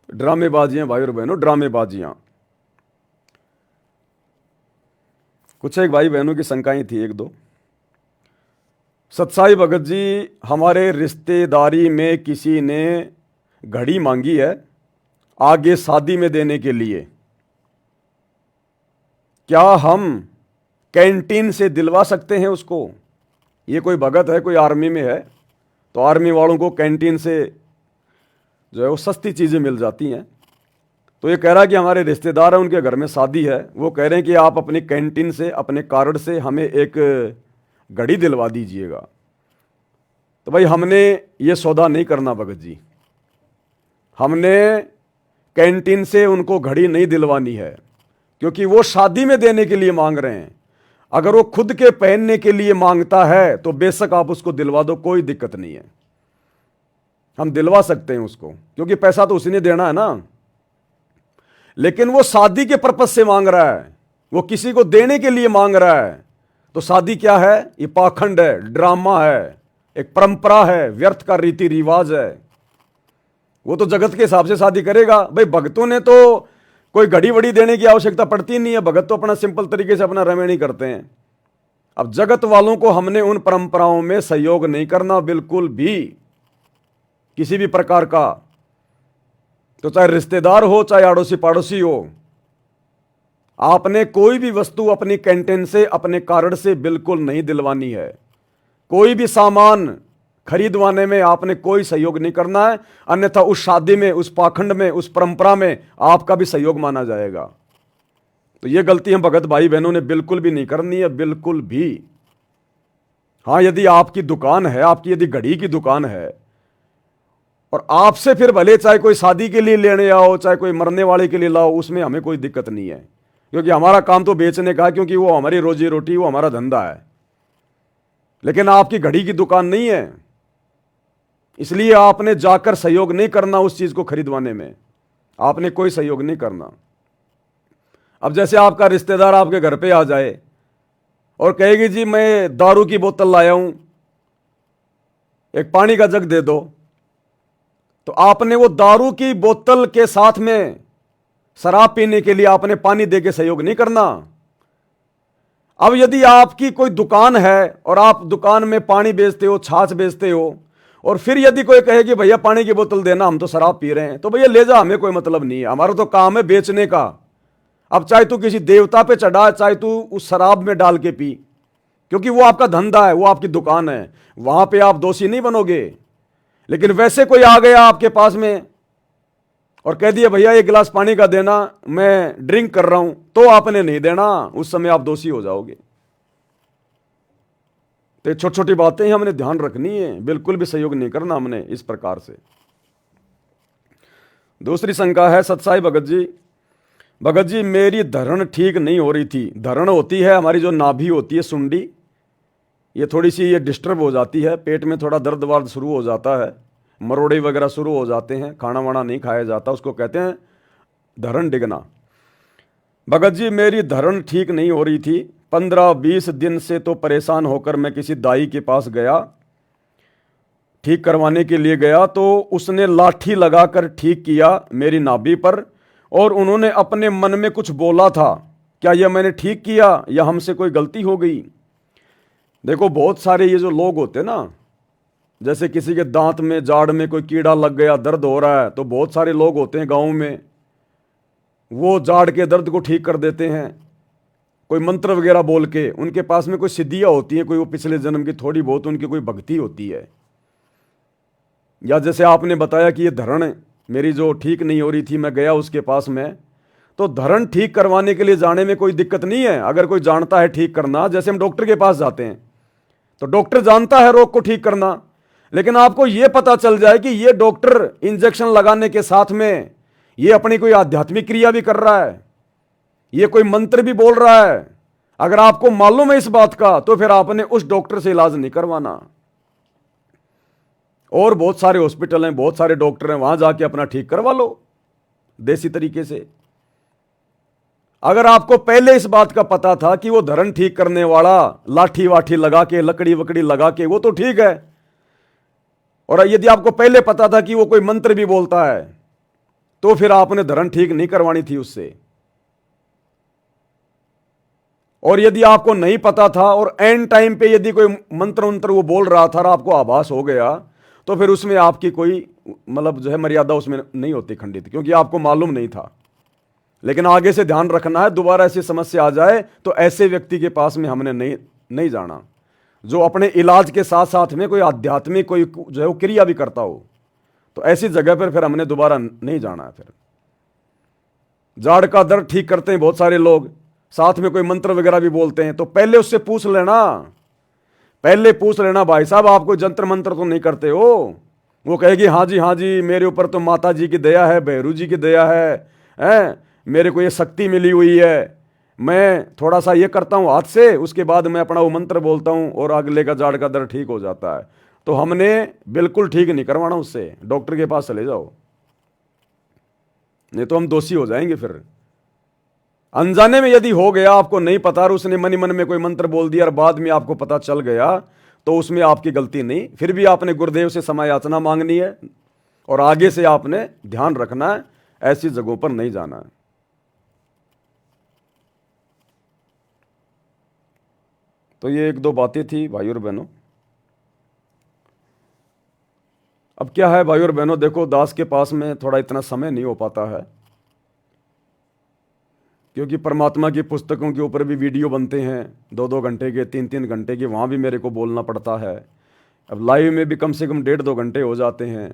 ड्रामेबाजियां भाई और बहनों, ड्रामेबाजियां। कुछ एक भाई बहनों की शंकाएं थी, एक दो। सत्साई भगत जी, हमारे रिश्तेदारी में किसी ने घड़ी मांगी है आगे शादी में देने के लिए, क्या हम कैंटीन से दिलवा सकते हैं उसको? ये कोई भगत है, कोई आर्मी में है, तो आर्मी वालों को कैंटीन से जो है वो सस्ती चीज़ें मिल जाती हैं। तो ये कह रहा है कि हमारे रिश्तेदार हैं, उनके घर में शादी है, वो कह रहे हैं कि आप अपनी कैंटीन से, अपने कार्ड से हमें एक घड़ी दिलवा दीजिएगा। तो भाई हमने ये सौदा नहीं करना भगत जी, हमने कैंटीन से उनको घड़ी नहीं दिलवानी है, क्योंकि वो शादी में देने के लिए मांग रहे हैं। अगर वो खुद के पहनने के लिए मांगता है तो बेशक आप उसको दिलवा दो, कोई दिक्कत नहीं है, हम दिलवा सकते हैं उसको, क्योंकि पैसा तो उसी ने देना है ना। लेकिन वो शादी के पर्पज से मांग रहा है, वो किसी को देने के लिए मांग रहा है, तो शादी क्या है? ये पाखंड है, ड्रामा है, एक परंपरा है, व्यर्थ का रीति रिवाज है। वो तो जगत के हिसाब से शादी करेगा। भाई भगतों ने तो कोई घड़ी वड़ी देने की आवश्यकता पड़ती नहीं है, भगत तो अपना सिंपल तरीके से अपना रमण ही करते हैं। अब जगत वालों को हमने उन परंपराओं में सहयोग नहीं करना बिल्कुल भी, किसी भी प्रकार का, तो चाहे रिश्तेदार हो चाहे आड़ोसी पाड़ोसी हो। आपने कोई भी वस्तु अपनी कैंटीन से, अपने कार्ड से बिल्कुल नहीं दिलवानी है। कोई भी सामान खरीदवाने में आपने कोई सहयोग नहीं करना है, अन्यथा उस शादी में, उस पाखंड में, उस परंपरा में आपका भी सहयोग माना जाएगा। तो ये गलती हम भगत भाई बहनों ने बिल्कुल भी नहीं करनी है, बिल्कुल भी। हाँ, यदि आपकी दुकान है, आपकी यदि घड़ी की दुकान है, और आपसे फिर भले चाहे कोई शादी के लिए लेने आओ, चाहे कोई मरने वाले के लिए लाओ, उसमें हमें कोई दिक्कत नहीं है, क्योंकि हमारा काम तो बेचने का है, क्योंकि वो हमारी रोजी रोटी, वो हमारा धंधा है। लेकिन आपकी घड़ी की दुकान नहीं है, इसलिए आपने जाकर सहयोग नहीं करना उस चीज को खरीदवाने में, आपने कोई सहयोग नहीं करना। अब जैसे आपका रिश्तेदार आपके घर पे आ जाए और कहेगी जी मैं दारू की बोतल लाया हूं, एक पानी का जग दे दो, तो आपने वो दारू की बोतल के साथ में शराब पीने के लिए आपने पानी दे के सहयोग नहीं करना। अब यदि आपकी कोई दुकान है और आप दुकान में पानी बेचते हो, छाछ बेचते हो, और फिर यदि कोई कहे कि भैया पानी की बोतल देना, हम तो शराब पी रहे हैं, तो भैया ले जा, हमें कोई मतलब नहीं है, हमारा तो काम है बेचने का। अब चाहे तू किसी देवता पे चढ़ा, चाहे तू उस शराब में डाल के पी, क्योंकि वो आपका धंधा है, वो आपकी दुकान है, वहां पे आप दोषी नहीं बनोगे। लेकिन वैसे कोई आ गया आपके पास में और कह दिया भैया एक गिलास पानी का देना, मैं ड्रिंक कर रहा हूं, तो आपने नहीं देना, उस समय आप दोषी हो जाओगे। तो छोटी छोटी बातें ही हमने ध्यान रखनी है, बिल्कुल भी सहयोग नहीं करना हमने इस प्रकार से। दूसरी शंका है सतसाई भगत जी मेरी धरण ठीक नहीं हो रही थी। धरण होती है हमारी जो नाभि होती है, सुंडी, ये थोड़ी सी ये डिस्टर्ब हो जाती है, पेट में थोड़ा दर्द वर्द शुरू हो जाता है, मरोड़े वगैरह शुरू हो जाते हैं, खाना वाना नहीं खाया जाता, उसको कहते हैं धरण डिगना। भगत जी मेरी धरण ठीक नहीं हो रही थी, 15-20 दिन से तो परेशान होकर मैं किसी दाई के पास गया, ठीक करवाने के लिए गया, तो उसने लाठी लगाकर ठीक किया मेरी नाभि पर, और उन्होंने अपने मन में कुछ बोला था, क्या यह मैंने ठीक किया या हमसे कोई गलती हो गई। देखो बहुत सारे ये जो लोग होते हैं ना, जैसे किसी के दांत में जाड़ में कोई कीड़ा लग गया, दर्द हो रहा है, तो बहुत सारे लोग होते हैं गांव में, वो जाड़ के दर्द को ठीक कर देते हैं, कोई मंत्र वगैरह बोल के। उनके पास में कोई सिद्धियां होती हैं, कोई वो पिछले जन्म की थोड़ी बहुत उनकी कोई भक्ति होती है। या जैसे आपने बताया कि ये धरण मेरी जो ठीक नहीं हो रही थी, मैं गया उसके पास में, तो धरण ठीक करवाने के लिए जाने में कोई दिक्कत नहीं है, अगर कोई जानता है ठीक करना। जैसे हम डॉक्टर के पास जाते हैं तो डॉक्टर जानता है रोग को ठीक करना, लेकिन आपको यह पता चल जाए कि ये डॉक्टर इंजेक्शन लगाने के साथ में ये अपनी कोई आध्यात्मिक क्रिया भी कर रहा है, ये कोई मंत्र भी बोल रहा है, अगर आपको मालूम है इस बात का, तो फिर आपने उस डॉक्टर से इलाज नहीं करवाना। और बहुत सारे हॉस्पिटल हैं, बहुत सारे डॉक्टर हैं, वहां जाके अपना ठीक करवा लो देसी तरीके से। अगर आपको पहले इस बात का पता था कि वो धरण ठीक करने वाला लाठी वाठी लगा के, लकड़ी वकड़ी लगा के, वो तो ठीक है, और यदि आपको पहले पता था कि वो कोई मंत्र भी बोलता है, तो फिर आपने धरण ठीक नहीं करवानी थी उससे। और यदि आपको नहीं पता था और एंड टाइम पे यदि कोई मंत्र उंत्र वो बोल रहा था और आपको आभास हो गया, तो फिर उसमें आपकी कोई मतलब जो है मर्यादा उसमें नहीं होती खंडित, क्योंकि आपको मालूम नहीं था। लेकिन आगे से ध्यान रखना है, दोबारा ऐसी समस्या आ जाए तो ऐसे व्यक्ति के पास में हमने नहीं जाना, जो अपने इलाज के साथ साथ में कोई आध्यात्मिक कोई जो है वो क्रिया भी करता हो, तो ऐसी जगह पर फिर हमने दोबारा नहीं जाना है। फिर जाड़ का दर्द ठीक करते हैं बहुत सारे लोग, साथ में कोई मंत्र वगैरह भी बोलते हैं, तो पहले उससे पूछ लेना, पहले पूछ लेना भाई साहब आप कोई जंत्र मंत्र तो नहीं करते हो। वो कहेगी हाँ जी मेरे ऊपर तो माता जी की दया है, भैरू जी की दया है, मेरे को ये शक्ति मिली हुई है, मैं थोड़ा सा ये करता हूँ हाथ से, उसके बाद मैं अपना वो मंत्र बोलता हूँ और अगले का जाड़ का दर्द ठीक हो जाता है। तो हमने बिल्कुल ठीक नहीं करवाना उससे, डॉक्टर के पास चले जाओ, नहीं तो हम दोषी हो जाएंगे। फिर अनजाने में यदि हो गया, आपको नहीं पता और उसने मन ही मन में कोई मंत्र बोल दिया और बाद में आपको पता चल गया, तो उसमें आपकी गलती नहीं, फिर भी आपने गुरुदेव से क्षमा याचना मांगनी है और आगे से आपने ध्यान रखना है, ऐसी जगहों पर नहीं जाना है। तो ये एक दो बातें थी भाई और बहनों। अब क्या है भाई और बहनों, देखो दास के पास में थोड़ा इतना समय नहीं हो पाता है, क्योंकि परमात्मा की पुस्तकों के ऊपर भी वीडियो बनते हैं 2-2 घंटे के, 3-3 घंटे के, वहाँ भी मेरे को बोलना पड़ता है। अब लाइव में भी कम से कम 1.5-2 घंटे हो जाते हैं।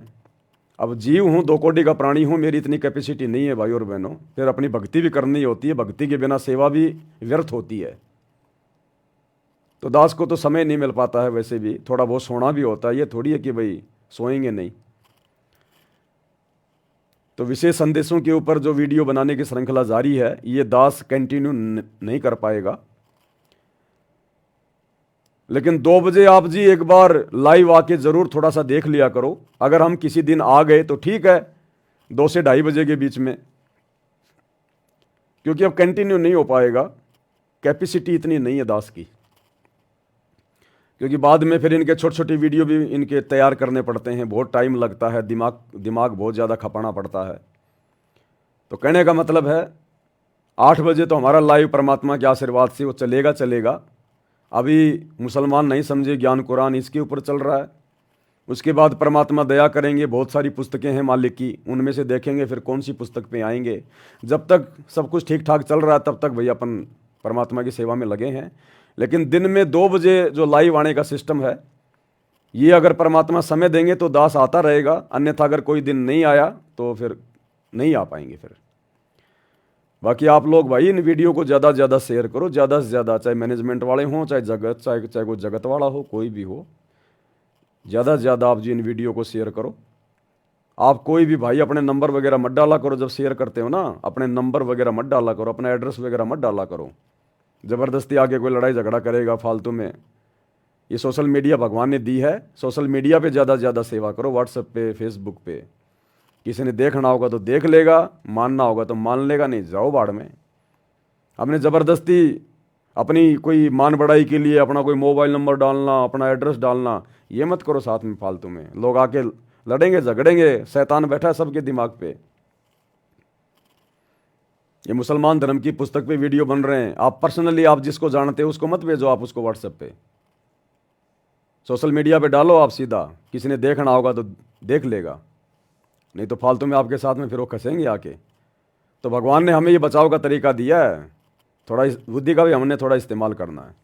अब जीव हूँ, 2 कोटि का प्राणी हूँ, मेरी इतनी कैपेसिटी नहीं है भाई और बहनों। फिर अपनी भक्ति भी करनी होती है, भक्ति के बिना सेवा भी व्यर्थ होती है। तो दास को तो समय नहीं मिल पाता है, वैसे भी थोड़ा बहुत सोना भी होता है, ये थोड़ी है कि भाई सोएंगे नहीं। तो विशेष संदेशों के ऊपर जो वीडियो बनाने की श्रृंखला जारी है, ये दास कंटिन्यू नहीं कर पाएगा। लेकिन 2 बजे आप जी एक बार लाइव आके जरूर थोड़ा सा देख लिया करो। अगर हम किसी दिन आ गए तो ठीक है, 2 से 2:30 बजे के बीच में, क्योंकि अब कंटिन्यू नहीं हो पाएगा, कैपेसिटी इतनी नहीं है दास की। क्योंकि बाद में फिर इनके छोटी छोटी वीडियो भी इनके तैयार करने पड़ते हैं, बहुत टाइम लगता है, दिमाग बहुत ज़्यादा खपाना पड़ता है। तो कहने का मतलब है 8 बजे तो हमारा लाइव परमात्मा के आशीर्वाद से वो चलेगा। अभी मुसलमान नहीं समझे ज्ञान कुरान इसके ऊपर चल रहा है। उसके बाद परमात्मा दया करेंगे, बहुत सारी पुस्तकें हैं मालिक की, उनमें से देखेंगे फिर कौन सी पुस्तक पे आएंगे। जब तक सब कुछ ठीक ठाक चल रहा है तब तक भैया अपन परमात्मा की सेवा में लगे हैं। लेकिन दिन में 2 बजे जो लाइव आने का सिस्टम है, ये अगर परमात्मा समय देंगे तो दास आता रहेगा, अन्यथा अगर कोई दिन नहीं आया तो फिर नहीं आ पाएंगे फिर। बाकी आप लोग भाई इन वीडियो को ज़्यादा से ज़्यादा शेयर करो, ज़्यादा से ज़्यादा, चाहे मैनेजमेंट वाले हों, चाहे कोई जगत वाला हो, कोई भी हो, ज़्यादा से ज़्यादा आप जी इन वीडियो को शेयर करो। आप कोई भी भाई अपने नंबर वगैरह मत डाला करो, जब शेयर करते हो ना अपने नंबर वगैरह मत डाला करो, अपना एड्रेस वगैरह मत डाला करो। ज़बरदस्ती आके कोई लड़ाई झगड़ा करेगा फालतू में। ये सोशल मीडिया भगवान ने दी है, सोशल मीडिया पे ज़्यादा से ज़्यादा सेवा करो, व्हाट्सएप पे, फेसबुक पे। किसी ने देखना होगा तो देख लेगा, मानना होगा तो मान लेगा, नहीं जाओ बाढ़ में। हमने ज़बरदस्ती अपनी कोई मान बढ़ाई के लिए अपना कोई मोबाइल नंबर डालना, अपना एड्रेस डालना, ये मत करो साथ में फालतू में। लोग आके लड़ेंगे झगड़ेंगे, शैतान बैठा है सबके दिमाग पे। ये मुसलमान धर्म की पुस्तक पे वीडियो बन रहे हैं, आप पर्सनली आप जिसको जानते हो उसको मत भेजो, आप उसको व्हाट्सएप पे, सोशल मीडिया पे डालो आप सीधा। किसी ने देखना होगा तो देख लेगा, नहीं तो फालतू में आपके साथ में फिर वो कसेंगे आके। तो भगवान ने हमें ये बचाव का तरीका दिया है, थोड़ा इस बुद्धि का भी हमने थोड़ा इस्तेमाल करना है।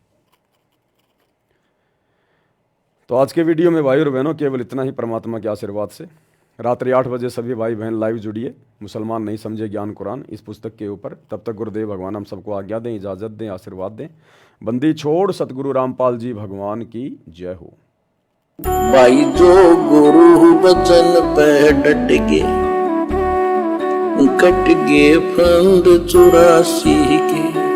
तो आज के वीडियो में भाई और बहनों केवल इतना ही, परमात्मा के आशीर्वाद से। रात्रि 8 बजे सभी भाई बहन लाइव जुड़िए, मुसलमान नहीं समझे ज्ञान कुरान इस पुस्तक के ऊपर। तब तक गुरुदेव भगवान हम सबको आज्ञा दें, इजाज़त दें, आशीर्वाद दें। बंदी छोड़ सतगुरु रामपाल जी भगवान की जय हो। भाई जो गुरु बचन पे डट गए, कट गए फंद 84 के।